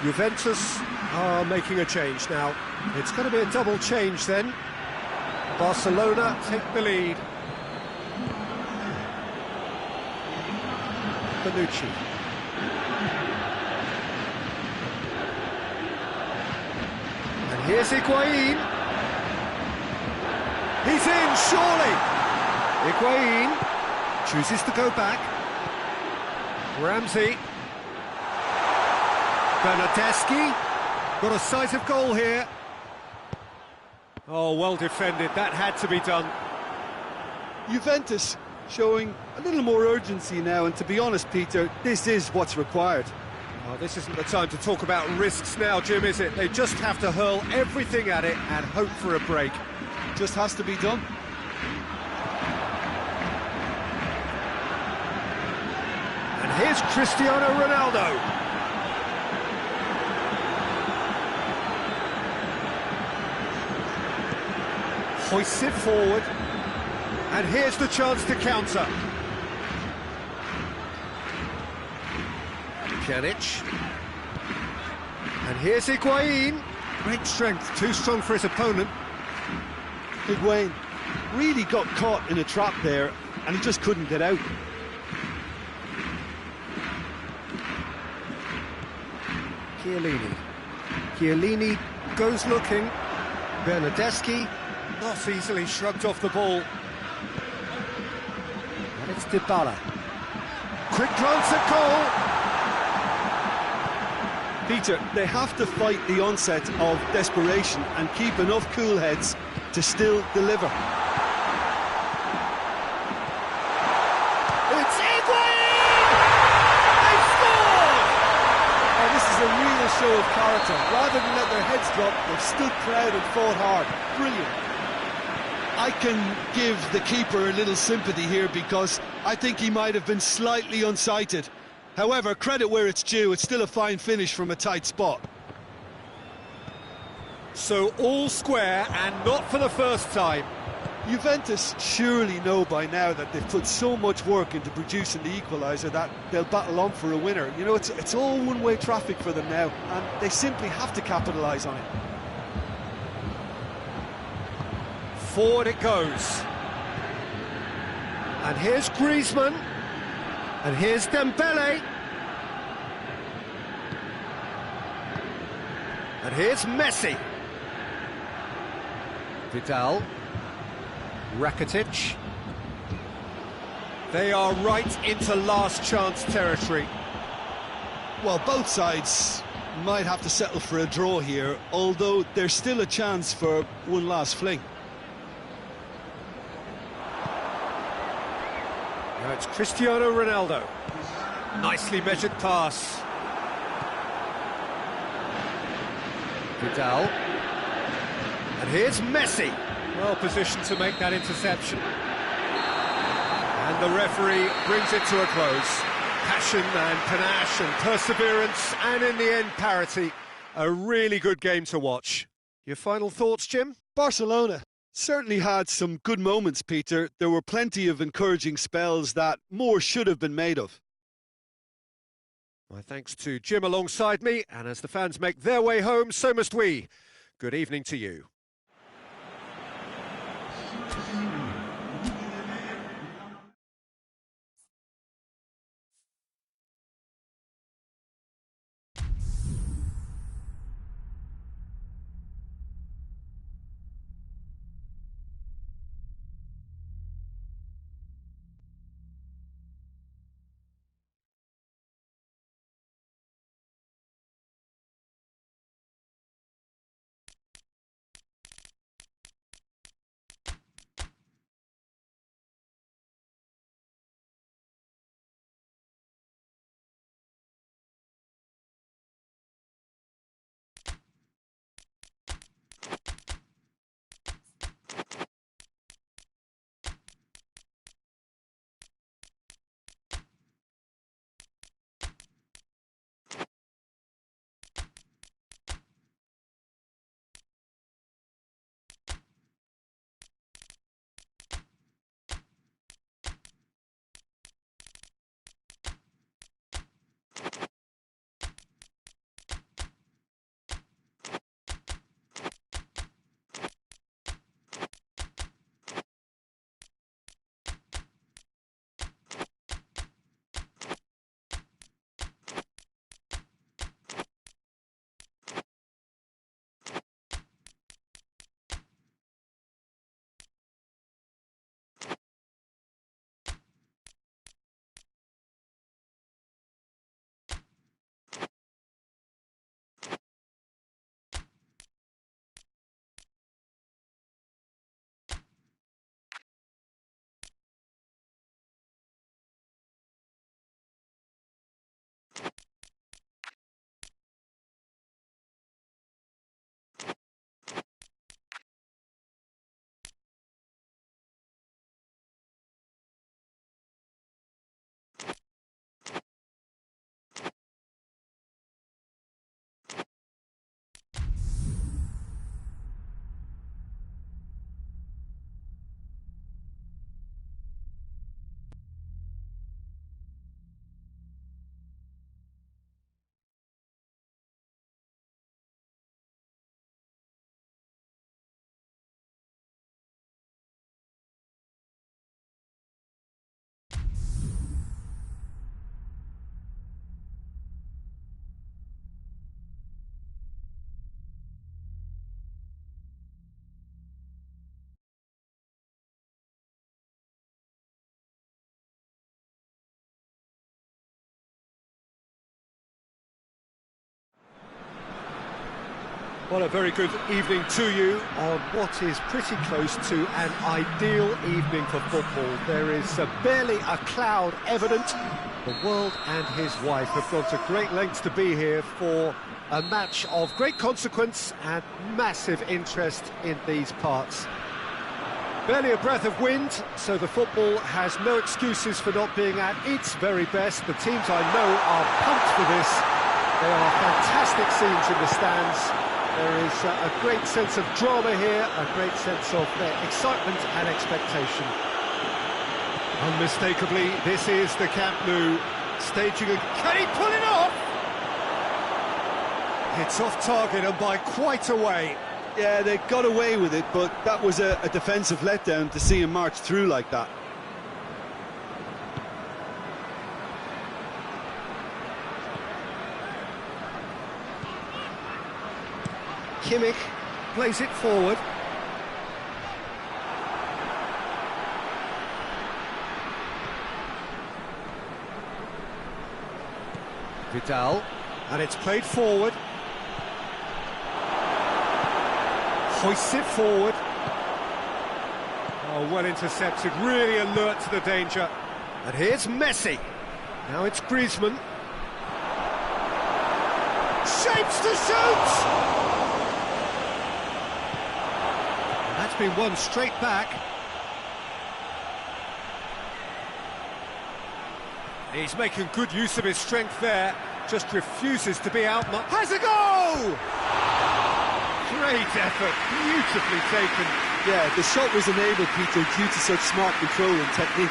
Juventus are making a change now. It's going to be a double change then. Barcelona take the lead. Bonucci. And here's Higuain. He's in, surely. Higuain chooses to go back. Ramsey. Bernardeschi. Got a sight of goal here. Oh, well defended. That had to be done. Juventus showing a little more urgency now, and to be honest, Peter, this is what's required. Oh, this isn't the time to talk about risks now, Jim, is it? They just have to hurl everything at it and hope for a break. Just has to be done. And here's Cristiano Ronaldo. Hoists it forward. And here's the chance to counter. Pjanic. And here's Higuain. Great strength, too strong for his opponent. Higuain really got caught in a trap there, and he just couldn't get out. Chiellini. Chiellini goes looking. Bernardeschi not easily shrugged off the ball. And it's Dybala. Quick glance at goal. Peter, they have to fight the onset of desperation and keep enough cool heads to still deliver. It's Higuain! They scored! Oh, this is a real show of character. Rather than let their heads drop, they've stood proud and fought hard. Brilliant. I can give the keeper a little sympathy here because I think he might have been slightly unsighted. However, credit where it's due, it's still a fine finish from a tight spot. So all square, and not for the first time. Juventus surely know by now that they've put so much work into producing the equaliser that they'll battle on for a winner. You know, it's all one-way traffic for them now, and they simply have to capitalise on it. Forward it goes. And here's Griezmann. And here's Dembele. And here's Messi. Vidal. Rakitic. They are right into last chance territory. Well, both sides might have to settle for a draw here, although there's still a chance for one last fling. Now it's Cristiano Ronaldo. Nicely measured pass. Vidal. And here's Messi. Well positioned to make that interception. And the referee brings it to a close. Passion and panache and perseverance, and in the end, parity. A really good game to watch. Your final thoughts, Jim? Barcelona certainly had some good moments, Peter. There were plenty of encouraging spells that more should have been made of. My thanks to Jim alongside me, and as the fans make their way home, so must we. Good evening to you. Well, a very good evening to you on what is pretty close to an ideal evening for football. There is barely a cloud evident. The world and his wife have gone to great lengths to be here for a match of great consequence and massive interest in these parts. Barely a breath of wind, so the football has no excuses for not being at its very best. The teams I know are pumped for this. There are fantastic scenes in the stands. There is a great sense of drama here, a great sense of excitement and expectation. Unmistakably, this is the Camp Nou, staging a... Can he pull it off? It's off target and by quite a way. Yeah, they got away with it, but that was a defensive letdown to see him march through like that. Kimmich plays it forward. Vidal, and it's played forward. Hoists it forward. Oh, well intercepted, really alert to the danger. And here's Messi. Now it's Griezmann. Shapes to shoot! That's been won straight back. He's making good use of his strength there, just refuses to be out. Has a goal! Great effort, beautifully taken. Yeah, the shot was enabled, Peter, due to such smart control and technique.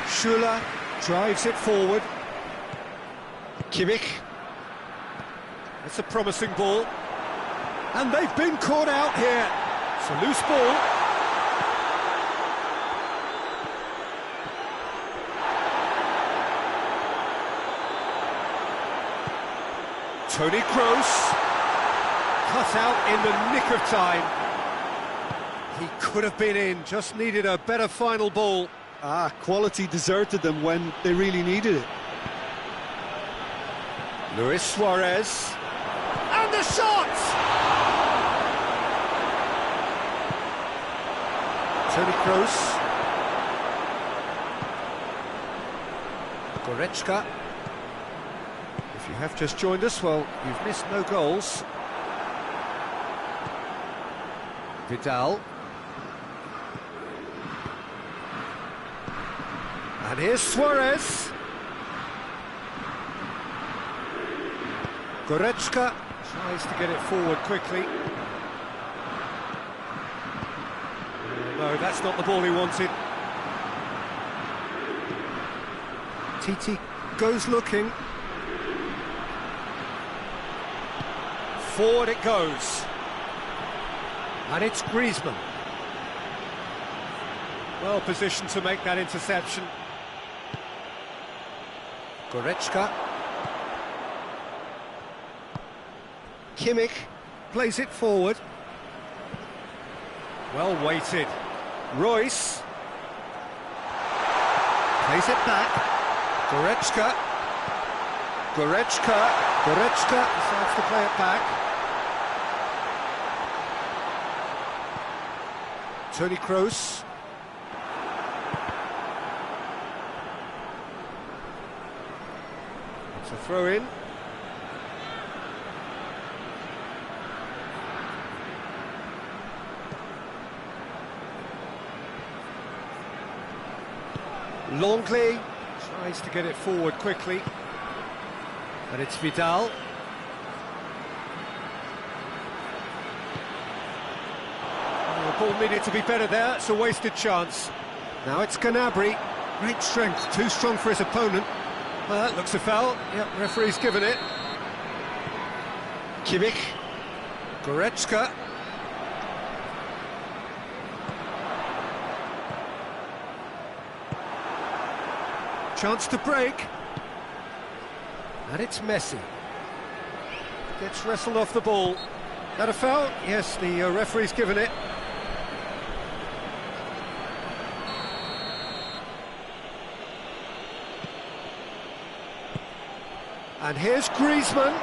Schüller drives it forward. Kimmich. It's a promising ball. And they've been caught out here. It's a loose ball. Toni Kroos. Cut out in the nick of time. He could have been in, just needed a better final ball. Quality deserted them when they really needed it. Luis Suarez. And the shot! Toni Kroos. Goretzka. If you have just joined us, well, you've missed no goals. Vidal. And here's Suarez. Goretzka tries to get it forward quickly. No, that's not the ball he wanted. Titi goes looking. Forward it goes. And it's Griezmann. Well positioned to make that interception. Goretzka. Kimmich plays it forward. Well weighted. Royce plays it back. Goretzka. Goretzka decides to play it back. Toni Kroos. It's a throw in. Longley tries to get it forward quickly. And it's Vidal. The ball needed to be better there, it's a wasted chance. Now it's Gnabry. Great strength, too strong for his opponent. Well, that looks a foul. Yep, referee's given it. Kimmich. Goretzka. Chance to break. And it's Messi. Gets wrestled off the ball. That a foul? Yes, the referee's given it. And here's Griezmann.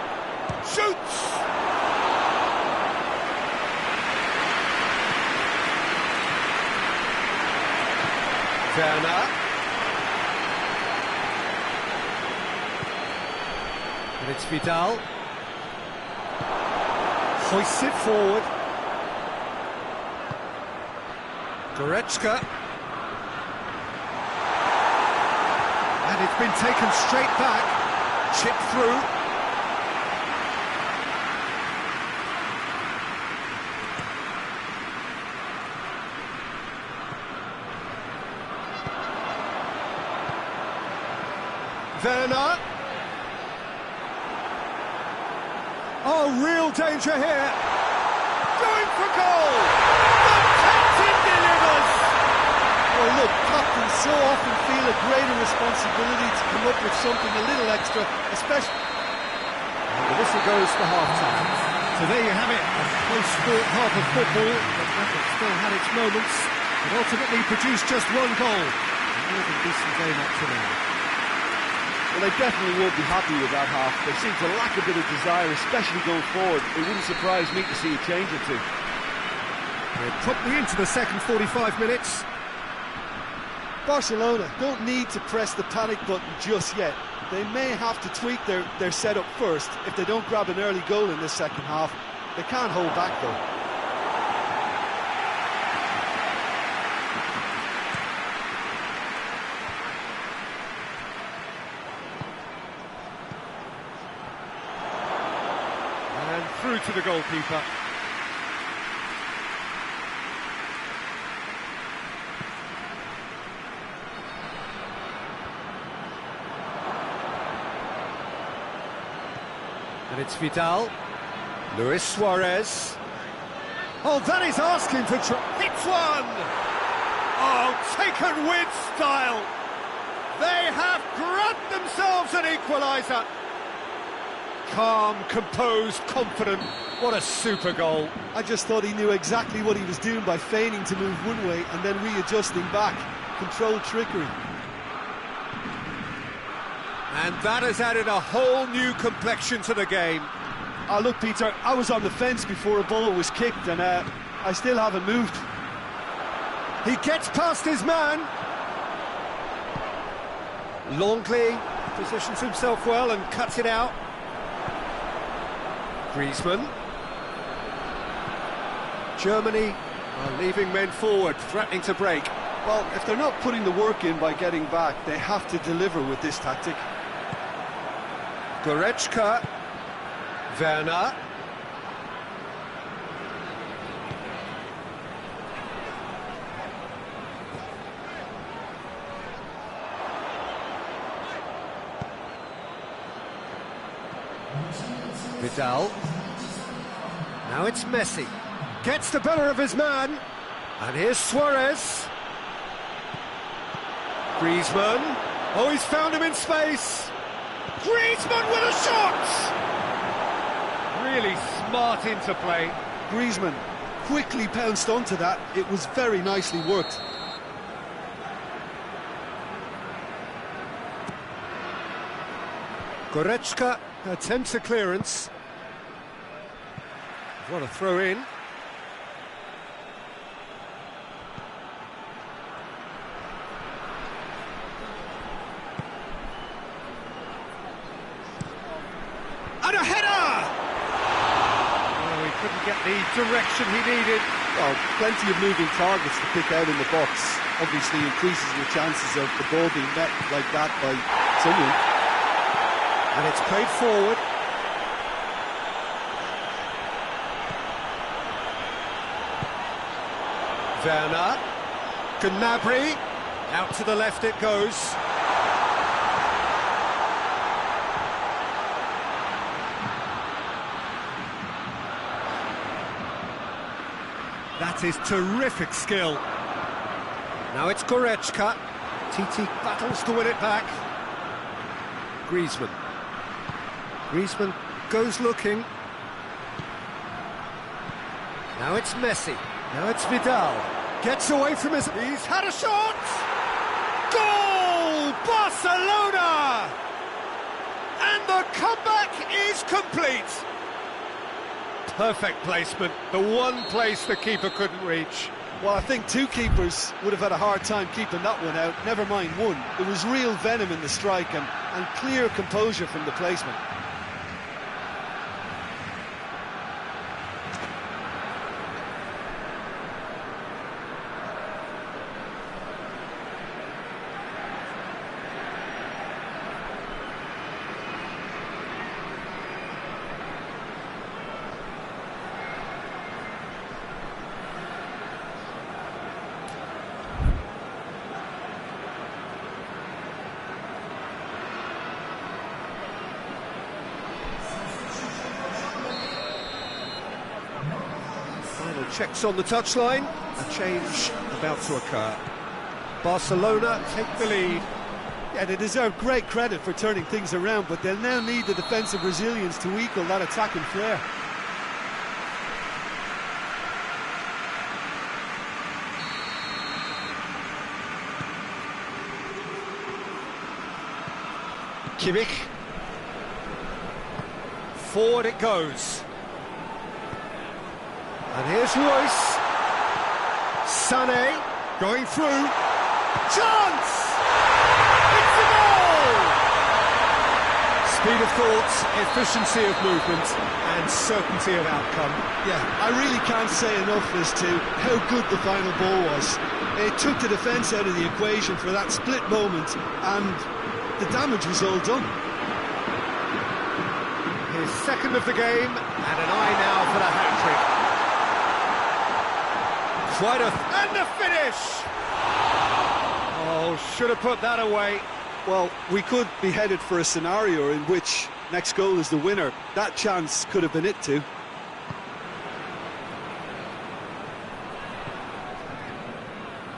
Shoots! Werner. And it's Vidal. Hoists it forward. Goretzka. And it's been taken straight back. Chipped through. Werner. Oh, real danger here. Going for goal. The captain delivers. Well, look, captains so often feel a greater responsibility to come up with something a little extra, especially... And the whistle goes for half-time. So there you have it, a close-fought half of football, but that still had its moments, but ultimately produced just one goal. A more than decent game up to now. Well, they definitely won't be happy with that half. They seem to lack a bit of desire, especially going forward. It wouldn't surprise me to see a change or two. We're promptly into the second 45 minutes. Barcelona don't need to press the panic button just yet. They may have to tweak their setup first if they don't grab an early goal in this second half. They can't hold back though. And through to the goalkeeper. And it's Vidal. Luis Suarez. Oh, that is asking for hits one! Oh, taken with style! They have grabbed themselves an equaliser! Calm, composed, confident. What a super goal. I just thought he knew exactly what he was doing by feigning to move one way and then readjusting back. Controlled trickery. And that has added a whole new complexion to the game. Oh, look, Peter, I was on the fence before a ball was kicked and I still haven't moved. He gets past his man. Longley positions himself well and cuts it out. Griezmann. Germany are leaving men forward, threatening to break. Well, if they're not putting the work in by getting back, they have to deliver with this tactic. Goretzka. Werner. Vidal. Now it's Messi. Gets the better of his man. And here's Suarez. Griezmann. Oh, he's found him in space. Griezmann with a shot! Really smart interplay. Griezmann quickly pounced onto that. It was very nicely worked. Goretzka attempts a clearance. What a throw in. And a header! Oh, he couldn't get the direction he needed. Well, plenty of moving targets to pick out in the box. Obviously increases your chances of the ball being met like that by someone. And it's played forward. Werner. Gnabry. Out to the left it goes. That is terrific skill. Now it's Goretzka. TT battles to win it back. Griezmann. Griezmann goes looking. Now it's Messi. Now it's Vidal. Gets away from his... He's had a shot! Goal! Barcelona! And the comeback is complete. Perfect placement, the one place the keeper couldn't reach. Well, I think two keepers would have had a hard time keeping that one out, never mind one. There was real venom in the strike and clear composure from the placement. Final checks on the touchline, a change about to occur. Barcelona take the lead. Yeah, they deserve great credit for turning things around, but they'll now need the defensive resilience to equal that attacking flair. Kimmich. Forward it goes. And here's Royce. Sané going through. Chance! It's a goal! Speed of thought, efficiency of movement, and certainty of outcome. Yeah, I really can't say enough as to how good the final ball was. It took the defence out of the equation for that split moment, and the damage was all done. His second of the game, and an eye now for the hat-trick. And the finish! Oh, should have put that away. Well, we could be headed for a scenario in which next goal is the winner. That chance could have been it too.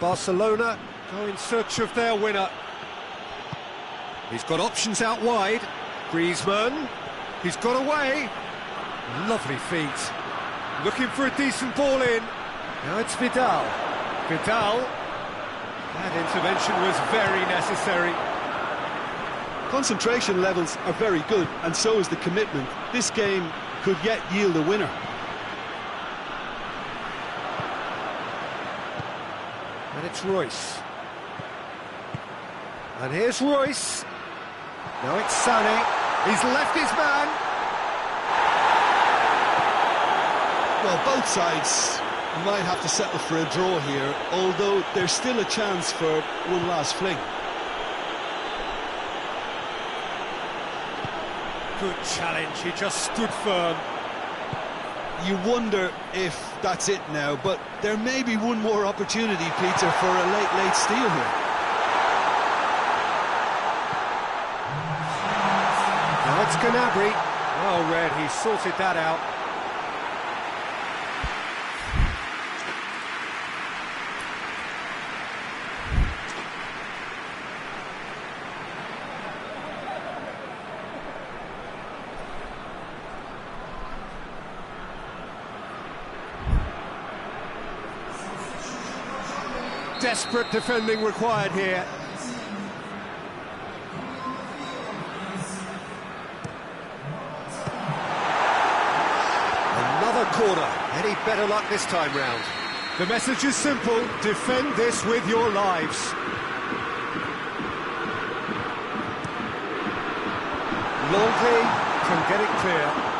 Barcelona go in search of their winner. He's got options out wide. Griezmann, he's got away. Lovely feet. Looking for a decent ball in. Now it's Vidal. Vidal. That intervention was very necessary. Concentration levels are very good, and so is the commitment. This game could yet yield a winner. And it's Royce. And here's Royce. Now it's Sané. He's left his man. Well, both sides might have to settle for a draw here, although there's still a chance for one last fling. Good challenge, he just stood firm. You wonder if that's it now, but there may be one more opportunity, Peter, for a late steal here. Now it's Gnabry. Well read, he sorted that out. Desperate defending required here. Another corner. Any better luck this time round? The message is simple. Defend this with your lives. Longley can get it clear.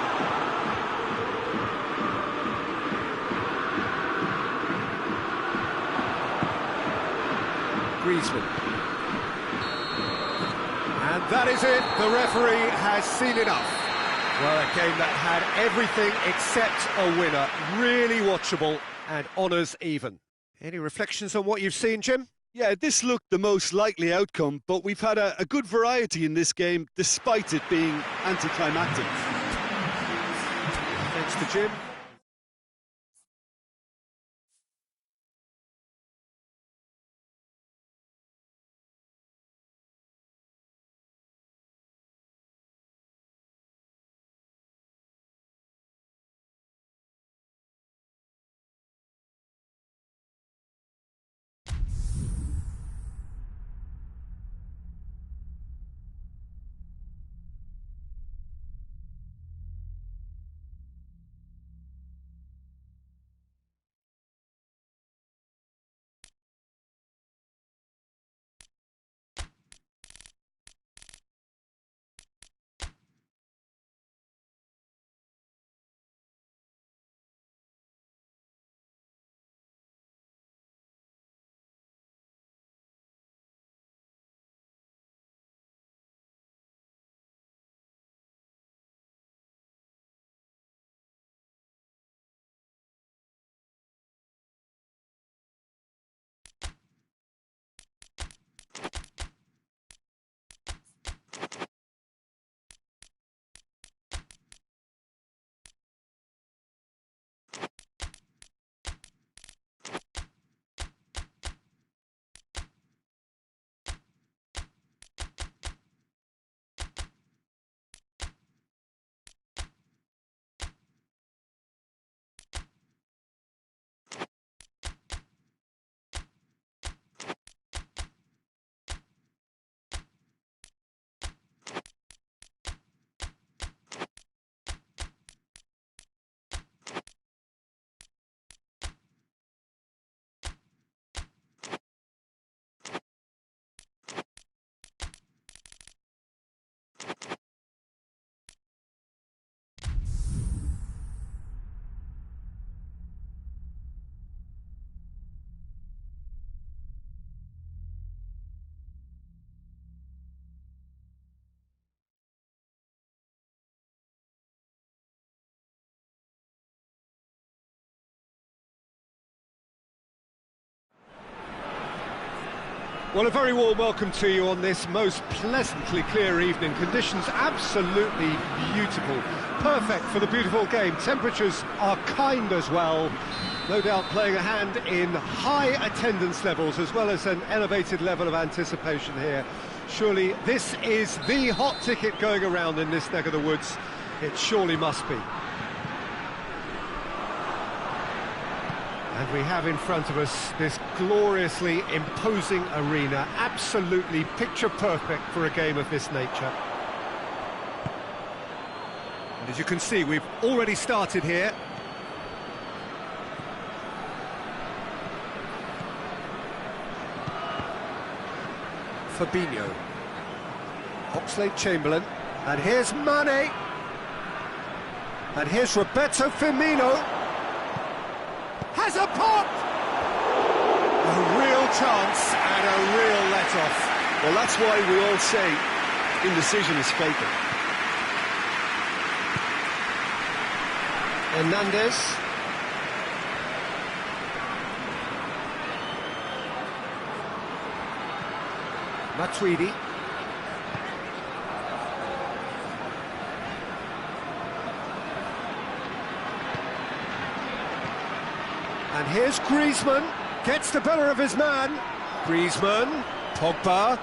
Griezmann. And that is it, the referee has seen enough. Well, a game that had everything except a winner. Really watchable and honours even. Any reflections on what you've seen, Jim? Yeah, this looked the most likely outcome, but we've had a good variety in this game, despite it being anticlimactic. Thanks to Jim. Well, a very warm welcome to you on this most pleasantly clear evening. Conditions absolutely beautiful, perfect for the beautiful game. Temperatures are kind as well, no doubt playing a hand in high attendance levels as well as an elevated level of anticipation here. Surely this is the hot ticket going around in this neck of the woods. It surely must be. And we have in front of us this gloriously imposing arena, absolutely picture perfect for a game of this nature. And as you can see, we've already started here. Fabinho. Oxlade-Chamberlain. And here's Mane. And here's Roberto Firmino. Has a pop! A real chance and a real let-off. Well, that's why we all say indecision is fatal. Hernandez. Matuidi. And here's Griezmann, gets the better of his man. Griezmann, Pogba.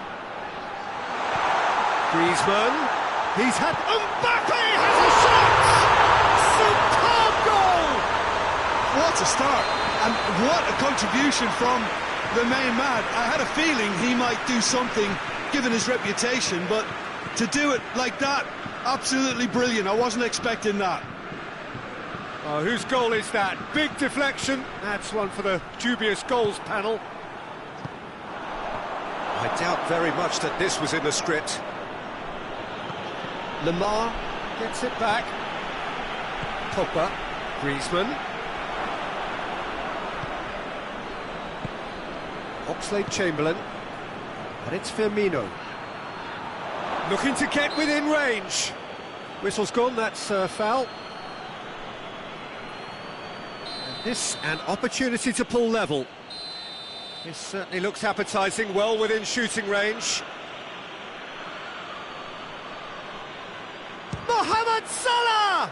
Griezmann, he's had... Mbappe has a shot! Superb goal! What a start, and what a contribution from the main man. I had a feeling he might do something, given his reputation, but to do it like that, absolutely brilliant. I wasn't expecting that. Oh, whose goal is that? Big deflection. That's one for the dubious goals panel. I doubt very much that this was in the script. Lamar gets it back. Pogba. Griezmann. Oxlade-Chamberlain. And it's Firmino. Looking to get within range. Whistle's gone, that's foul. This an opportunity to pull level. This certainly looks appetising, well within shooting range. Mohamed Salah!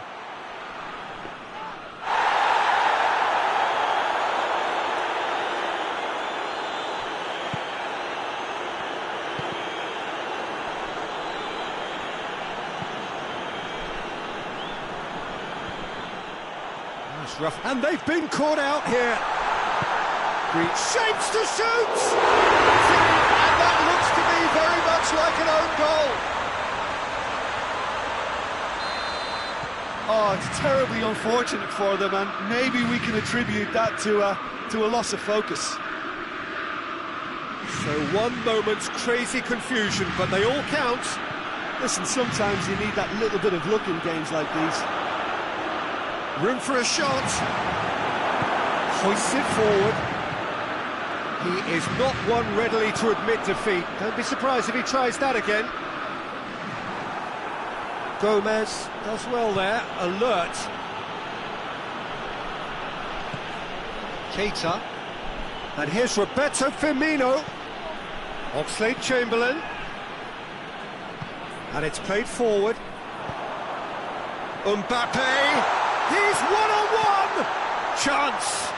Rough, and they've been caught out here. Great shapes to shoot, and that looks to me very much like an own goal. Oh, it's terribly unfortunate for them, and maybe we can attribute that to a loss of focus. So one moment's crazy confusion, but they all count. Listen, sometimes you need that little bit of luck in games like these. Room for a shot. Hoists it forward. He is not one readily to admit defeat. Don't be surprised if he tries that again. Gomez does well there. Alert. Keita. And here's Roberto Firmino. Oxlade-Chamberlain. And it's played forward. Mbappe. He's one-on-one! Chance!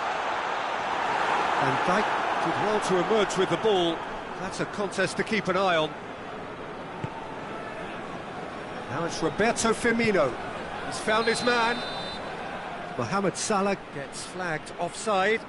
And Dijk did well to emerge with the ball. That's a contest to keep an eye on. Now it's Roberto Firmino. He's found his man. Mohamed Salah gets flagged offside.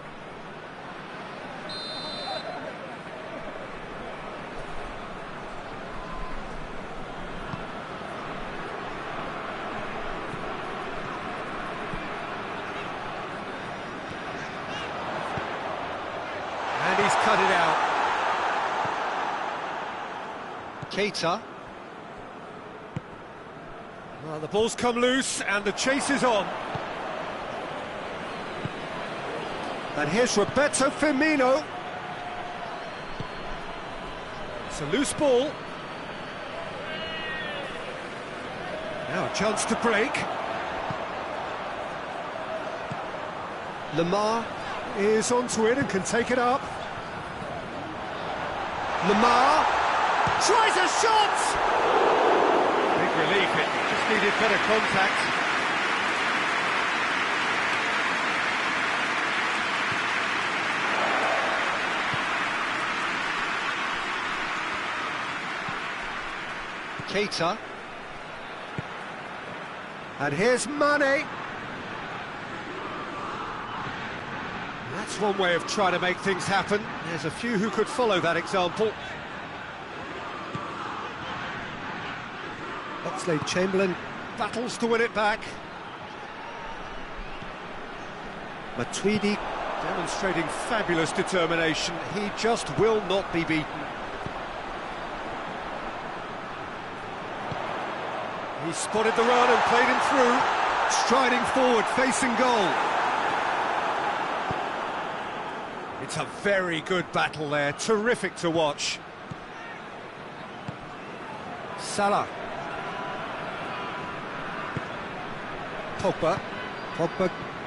And he's cut it out. Keita. Well, the ball's come loose and the chase is on. And here's Roberto Firmino. It's a loose ball. Now a chance to break. Lamar is onto it and can take it up. Lamar tries a shot! Big relief, it just needed better contact. Keita. And here's Mane. That's one way of trying to make things happen. There's a few who could follow that example. Oxlade-Chamberlain battles to win it back. Matuidi demonstrating fabulous determination. He just will not be beaten. He spotted the run and played him through, striding forward, facing goal. It's a very good battle there, terrific to watch. Salah. Pogba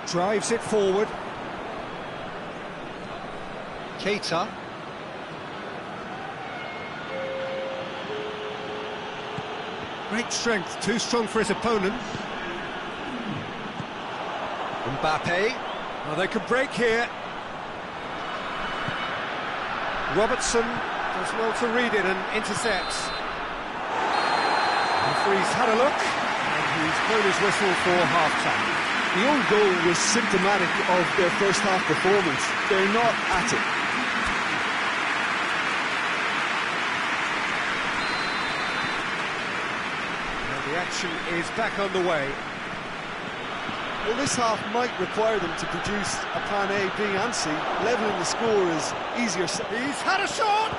drives it forward. Keita. Great strength, too strong for his opponent. Mbappe. Well, they could break here. Robertson does well to read it and intercepts. Referee's had a look, and he's blown his whistle for half-time. The own goal was symptomatic of their first half performance. They're not at it. And the action is back underway. Well, this half might require them to produce a plan A, B and C. Levelling the score is easier. He's had a shot!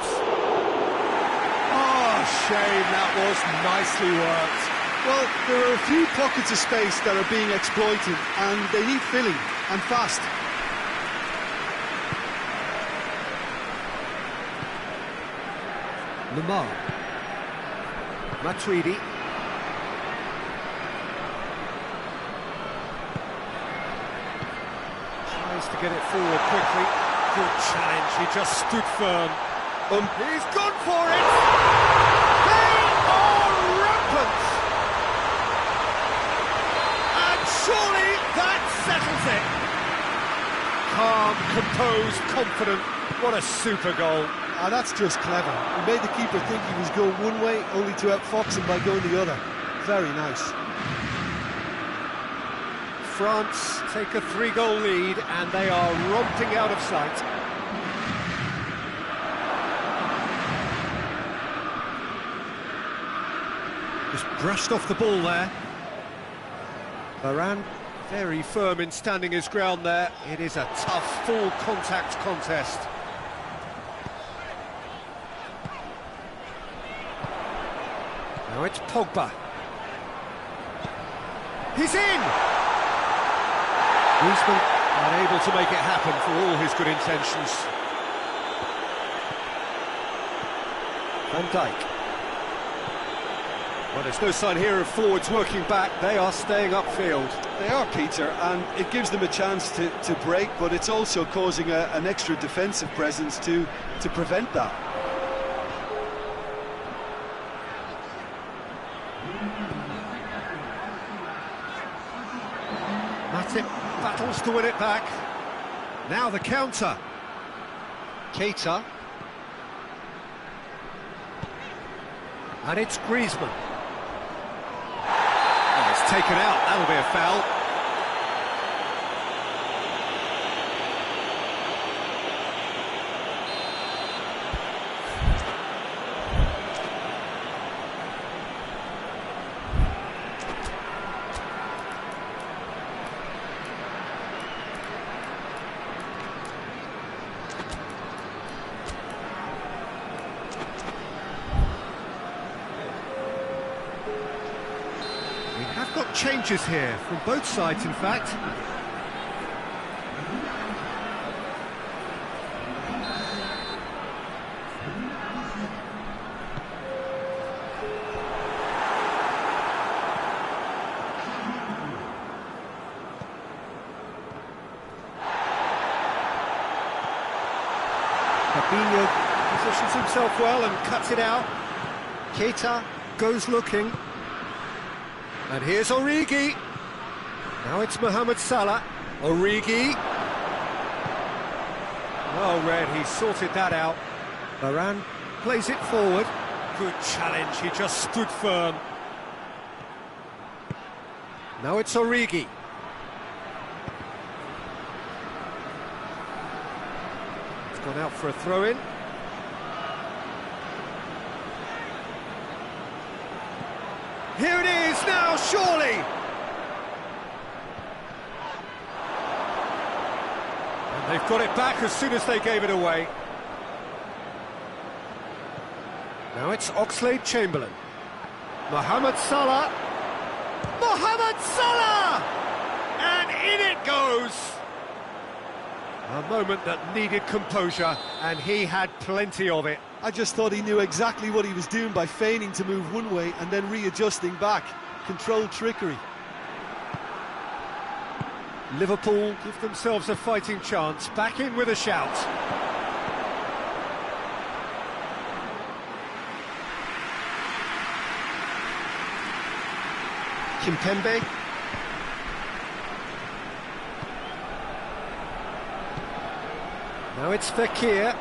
Oh, shame, that was nicely worked. Well, there are a few pockets of space that are being exploited, and they need filling, and fast. Lamar. Matuidi. Tries to get it forward quickly. Good challenge, he just stood firm. He's gone for it! They are rampant! And surely that settles it! Calm, composed, confident. What a super goal. Ah, that's just clever. He made the keeper think he was going one way, only to outfox him by going the other. Very nice. France take a 3-goal lead and they are romping out of sight. Just brushed off the ball there. Varane very firm in standing his ground there. It is a tough, full contact contest. Now it's Pogba. He's in! Griezmann unable to make it happen for all his good intentions. Van Dijk. Well, there's no sign here of forwards working back. They are staying upfield. They are, Peter, and it gives them a chance to break, but it's also causing an extra defensive presence to prevent that. Matip battles to win it back. Now the counter. Keita. And it's Griezmann. Oh, it's taken out, that'll be a foul. We have got changes here, from both sides in fact. Fabinho Positions himself well and cuts it out. Keita goes looking. And here's Origi. Now it's Mohamed Salah. Origi. Well read, he sorted that out. Varane plays it forward. Good challenge, he just stood firm. Now it's Origi. It's gone out for a throw-in. Here it is now, surely! And they've got it back as soon as they gave it away. Now it's Oxlade-Chamberlain. Mohamed Salah. Mohamed Salah! And in it goes! A moment that needed composure, and he had plenty of it. I just thought he knew exactly what he was doing by feigning to move one way and then readjusting back. Controlled trickery. Liverpool give themselves a fighting chance, back in with a shout. Kimpembe. Now it's Fekir.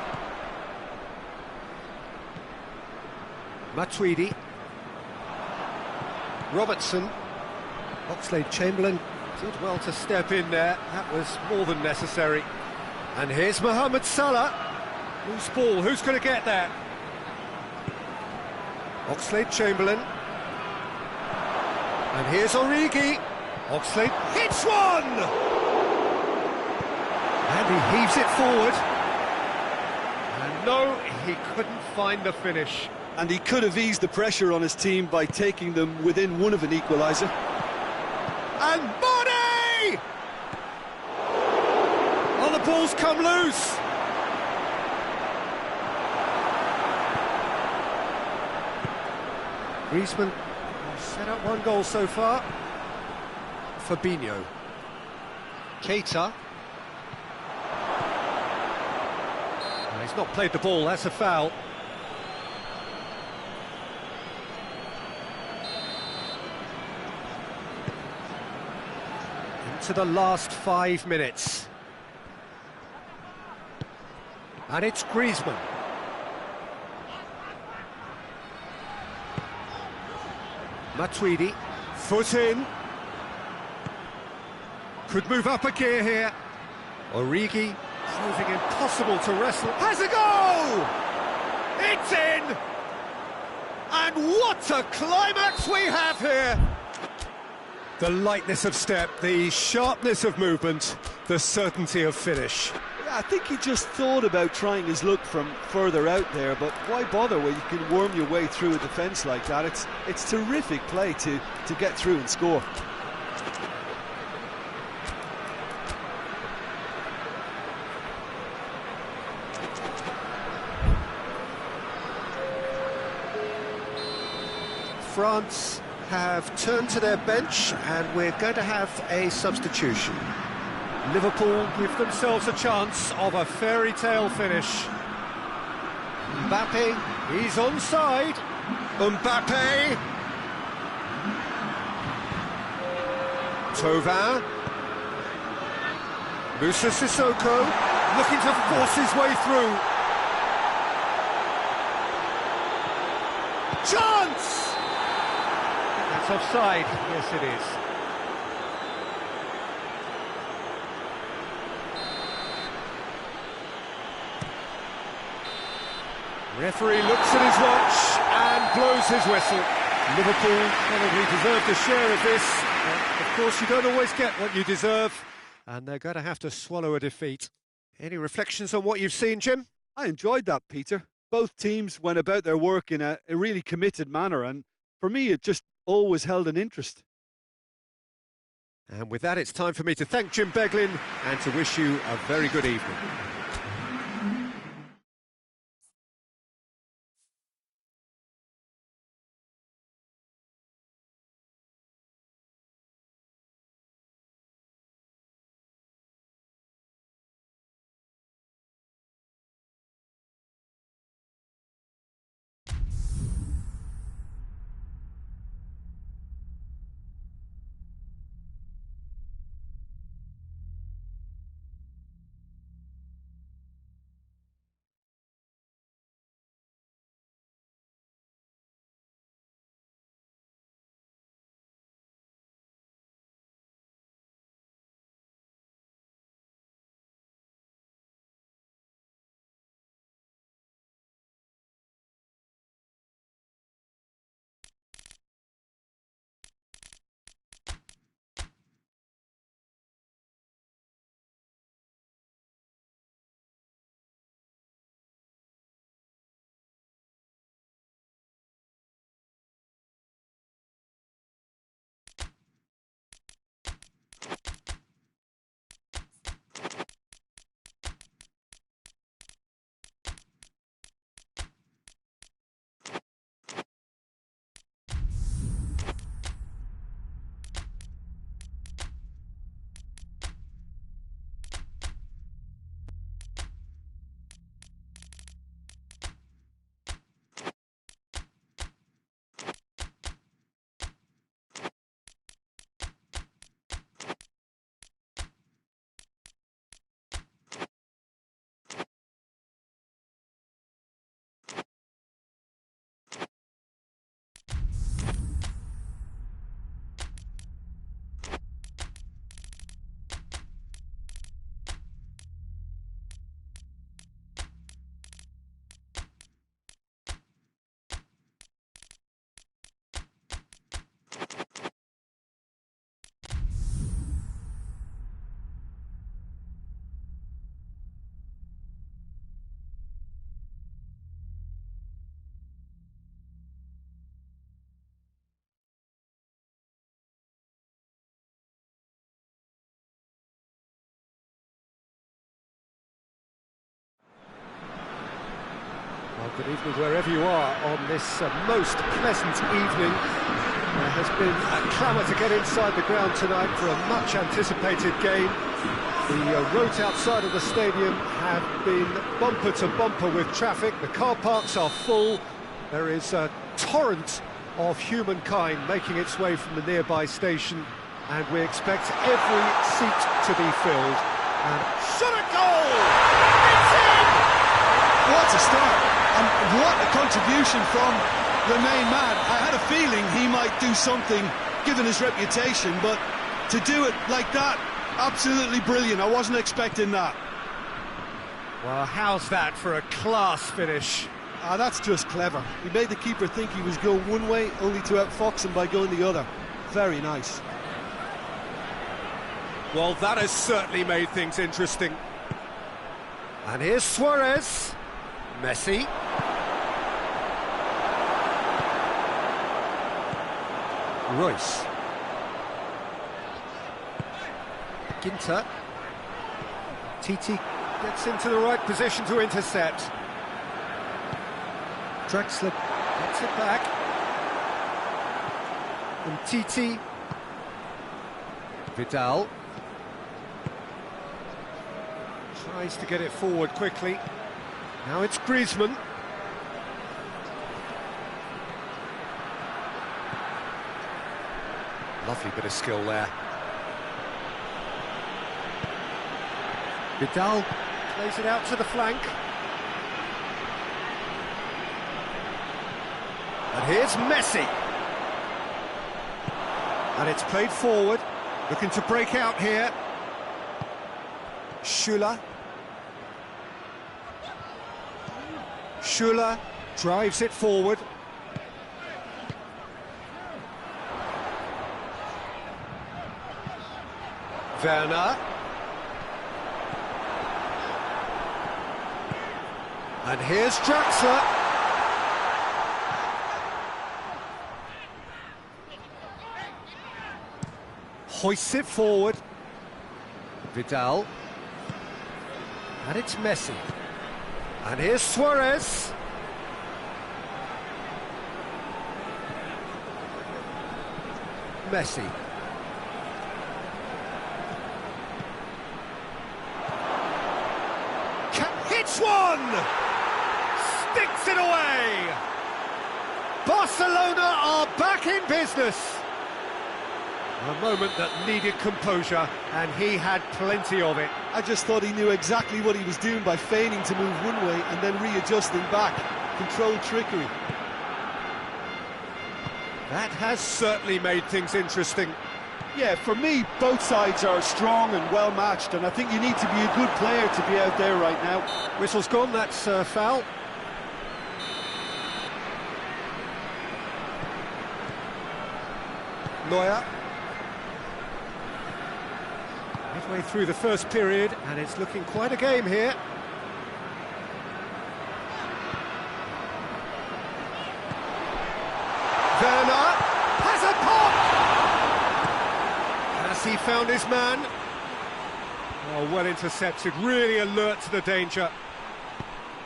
Matuidi. Robertson. Oxlade-Chamberlain did well to step in there. That was more than necessary. And here's Mohamed Salah. Loose ball, who's going to get there? Oxlade-Chamberlain. And here's Origi. Oxlade hits one! And he heaves it forward. And no, he couldn't find the finish. And he could have eased the pressure on his team by taking them within one of an equaliser. And Body! Oh, the ball's come loose. Griezmann set up one goal so far. Fabinho. Keita. No, he's not played the ball, that's a foul. Into the last 5 minutes. And it's Griezmann. Matuidi, foot in. Could move up a gear here. Origi, proving impossible to wrestle. Has a goal! It's in! And what a climax we have here! The lightness of step, the sharpness of movement, the certainty of finish. Yeah, I think he just thought about trying his luck from further out there, but why bother when you can worm your way through a defence like that? It's terrific play to get through and score. France have turned to their bench and we're going to have a substitution. Liverpool give themselves a chance of a fairy tale finish. Mbappe, he's onside. Mbappe. Thauvin. Moussa Sissoko looking to force his way through. Chance! That's offside. Yes, it is. Referee looks at his watch and blows his whistle. Liverpool probably deserved a share of this. Of course, you don't always get what you deserve, and they're going to have to swallow a defeat. Any reflections on what you've seen, Jim? I enjoyed that, Peter. Both teams went about their work in a really committed manner, and for me, it just always held an interest. And with that, it's time for me to thank Jim Beglin and to wish you a very good evening. Well, good evening wherever you are on this most pleasant evening. There has been a clamour to get inside the ground tonight for a much-anticipated game. The roads outside of the stadium have been bumper to bumper with traffic. The car parks are full. There is a torrent of humankind making its way from the nearby station, and we expect every seat to be filled. And shot a goal! It's in! What a start, and what a contribution from the main man. I had a feeling he might do something, given his reputation, but to do it like that, absolutely brilliant. I wasn't expecting that. Well, how's that for a class finish? Ah, that's just clever. He made the keeper think he was going one way, only to outfox him by going the other. Very nice. Well, that has certainly made things interesting. And here's Suarez. Messi. Royce. Ginter. Titi gets into the right position to intercept. Draxler gets it back. And Titi. Vidal. Tries to get it forward quickly. Now it's Griezmann. Lovely bit of skill there. Vidal plays it out to the flank. And here's Messi. And it's played forward. Looking to break out here. Schüller. Schüller drives it forward. Werner. And here's Draxler. Hoists it forward. Vidal. And it's Messi. And here's Suarez. Messi. Hits one! Sticks it away! Barcelona are back in business! A moment that needed composure, and he had plenty of it. I just thought he knew exactly what he was doing by feigning to move one way and then readjusting back. Controlled trickery. That has certainly made things interesting. Yeah, for me, both sides are strong and well matched, and I think you need to be a good player to be out there right now. Whistle's gone, that's foul. Neuer. Midway through the first period, and it's looking quite a game here. Werner has a pop! Has he found his man? Oh, well intercepted, really alert to the danger.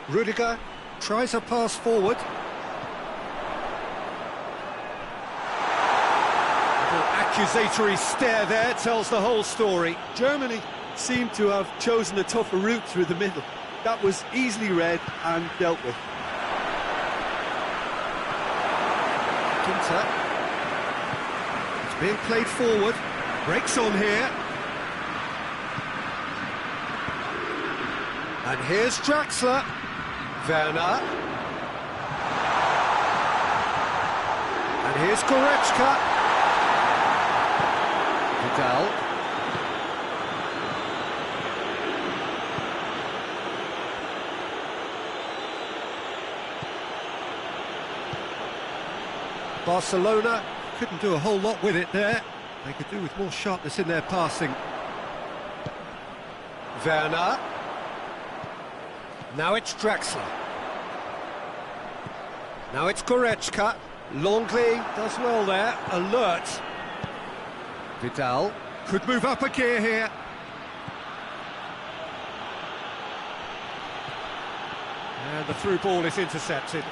Rudiger tries a pass forward. Accusatory stare there tells the whole story. Germany seemed to have chosen a tougher route through the middle. That was easily read and dealt with. Ginter. It's being played forward. Breaks on here. And here's Draxler. Werner. And here's Goretzka. Vidal. Barcelona couldn't do a whole lot with it there. They could do with more sharpness in their passing. Werner. Now it's Draxler. Now it's Goretzka. Longley does well there, alert. Vidal could move up a gear here. And the through ball is intercepted.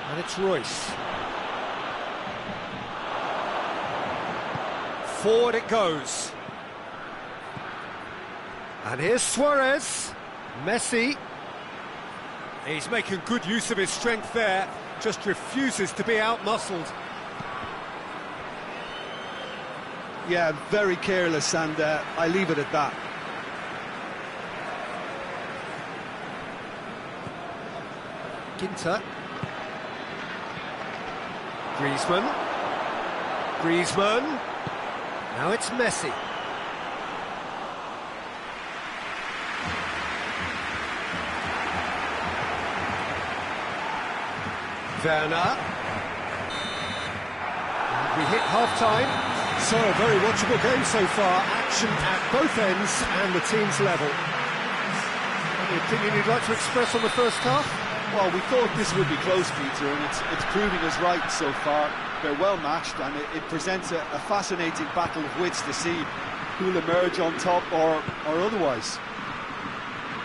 And it's Royce. Forward it goes. And here's Suarez. Messi. He's making good use of his strength there. Just refuses to be out-muscled. Yeah, very careless, and I leave it at that. Ginter. Griezmann. Now it's Messi. Werner. And we hit half-time. So, a very watchable game so far. Action at both ends and the team's level. Any opinion you'd like to express on the first half? Well, we thought this would be close, Peter, and it's proving us right so far. They're well matched, and it presents a fascinating battle of wits to see who'll emerge on top or otherwise.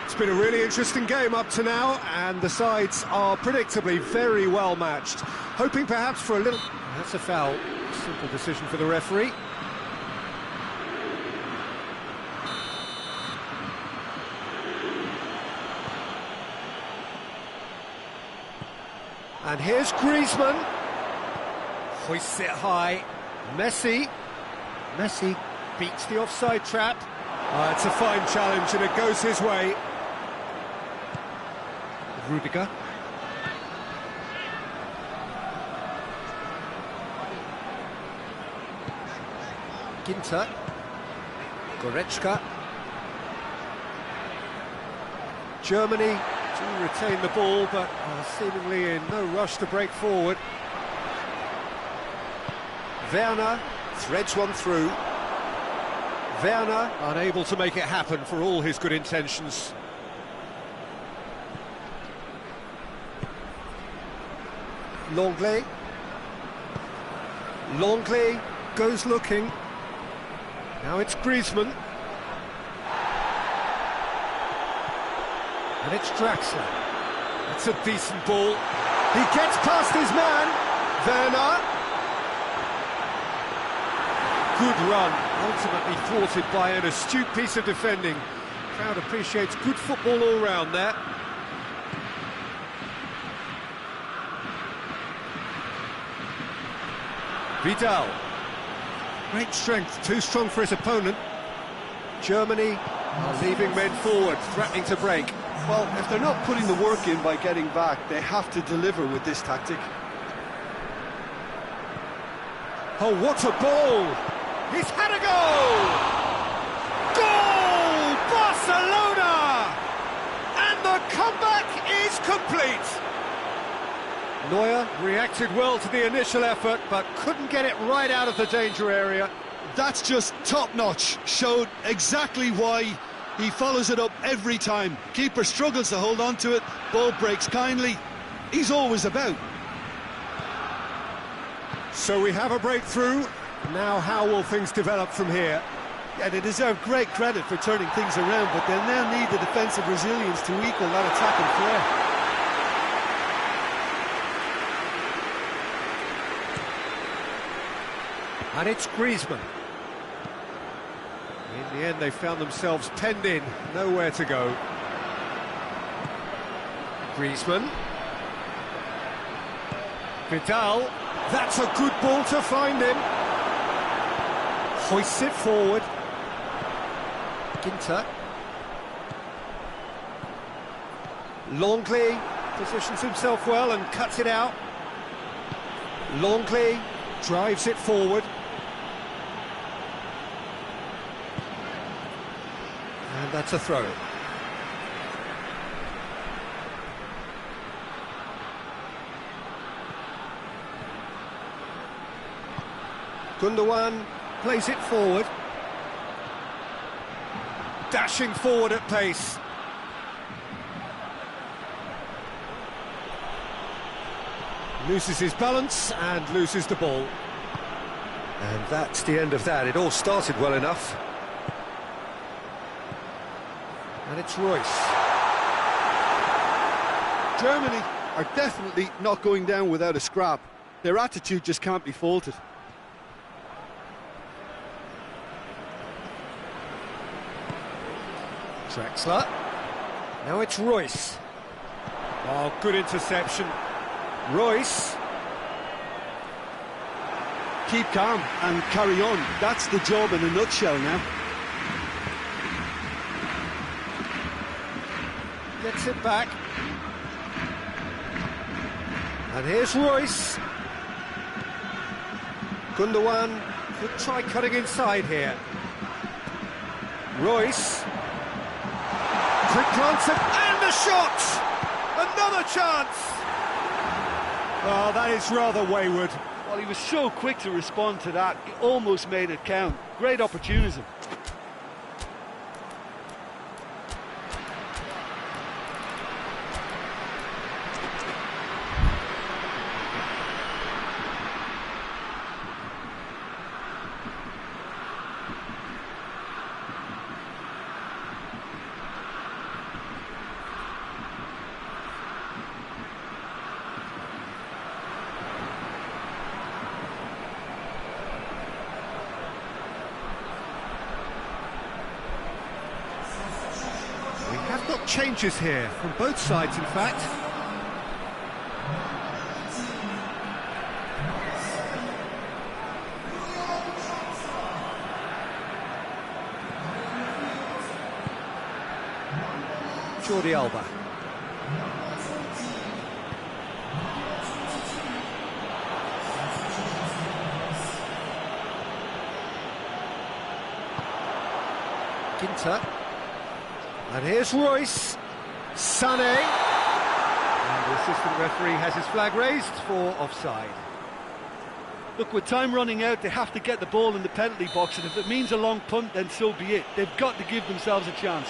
It's been a really interesting game up to now, and the sides are predictably very well matched. Hoping perhaps for a little... That's a foul. Simple decision for the referee. And here's Griezmann. Hoists it high. Messi beats the offside trap. It's a fine challenge and it goes his way. Rudiger. Ginter. Goretzka. Germany do retain the ball, but are seemingly in no rush to break forward. Werner threads one through. Werner unable to make it happen for all his good intentions. Longley goes looking. Now it's Griezmann. And it's Draxler. That's a decent ball. He gets past his man. Werner. Good run. Ultimately thwarted by an astute piece of defending. Crowd appreciates good football all round there. Vidal. Great strength, too strong for his opponent. Germany are leaving men forward, threatening to break. Well, if they're not putting the work in by getting back, they have to deliver with this tactic. Oh, what a ball! He's had a goal! Goal! Barcelona! And the comeback is complete! Neuer reacted well to the initial effort, but couldn't get it right out of the danger area. That's just top-notch. Showed exactly why he follows it up every time. Keeper struggles to hold on to it, ball breaks kindly. He's always about. So we have a breakthrough. Now how will things develop from here? Yeah, they deserve great credit for turning things around, but they'll now need the defensive resilience to equal that attacking flair. And it's Griezmann. In the end, they found themselves penned in, nowhere to go. Griezmann. Vidal. That's a good ball to find him. Hoists it forward. Ginter. Longley positions himself well and cuts it out. Longley drives it forward. And that's a throw. Gundogan plays it forward. Dashing forward at pace. Loses his balance and loses the ball. And that's the end of that. It all started well enough. And it's Royce. Germany are definitely not going down without a scrap. Their attitude just can't be faulted. Drexler. Now it's Royce. Oh, good interception. Royce. Keep calm and carry on. That's the job in a nutshell now. Gets it back. And here's Royce. Gundogan could try cutting inside here. Royce. Quick glance and the shot! Another chance! Oh, that is rather wayward. Well, he was so quick to respond to that, he almost made it count. Great opportunism. We have got changes here, from both sides in fact. Jordi Alba. Ginter. And here's Royce. Sané. And the assistant referee has his flag raised for offside. Look, with time running out, they have to get the ball in the penalty box, and if it means a long punt, then so be it. They've got to give themselves a chance.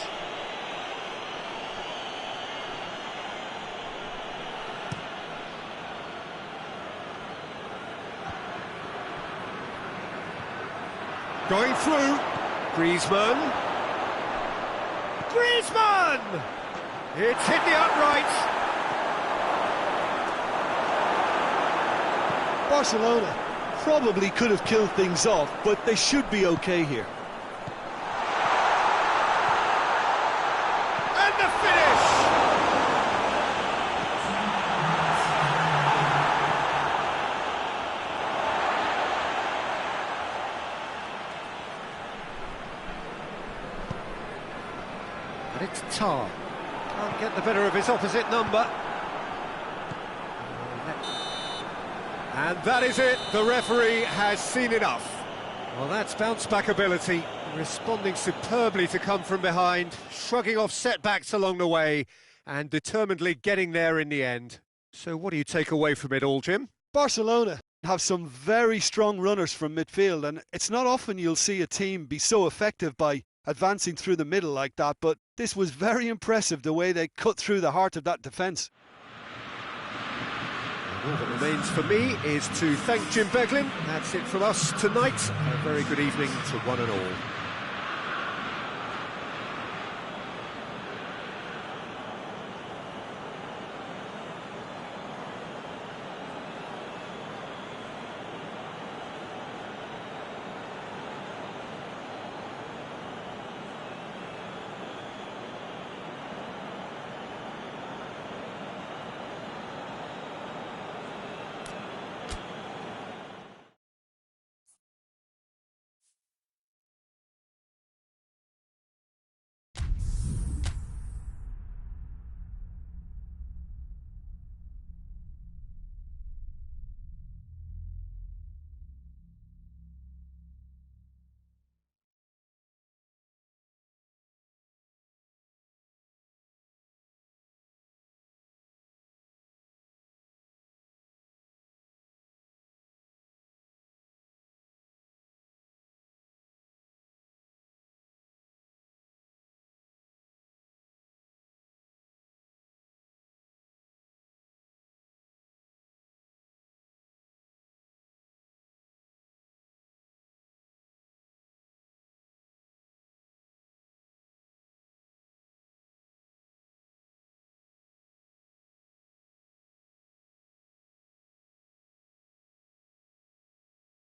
Going through. Griezmann. Griezmann! It's hit the upright. Barcelona probably could have killed things off, but they should be okay here. And the finish! And it's Tar. Can't get the better of his opposite number. And that is it. The referee has seen enough. Well, that's bounce-back ability. Responding superbly to come from behind, shrugging off setbacks along the way, and determinedly getting there in the end. So what do you take away from it all, Jim? Barcelona have some very strong runners from midfield, and it's not often you'll see a team be so effective by advancing through the middle like that, but this was very impressive, the way they cut through the heart of that defence. All that remains for me is to thank Jim Beglin. That's it from us tonight. A very good evening to one and all.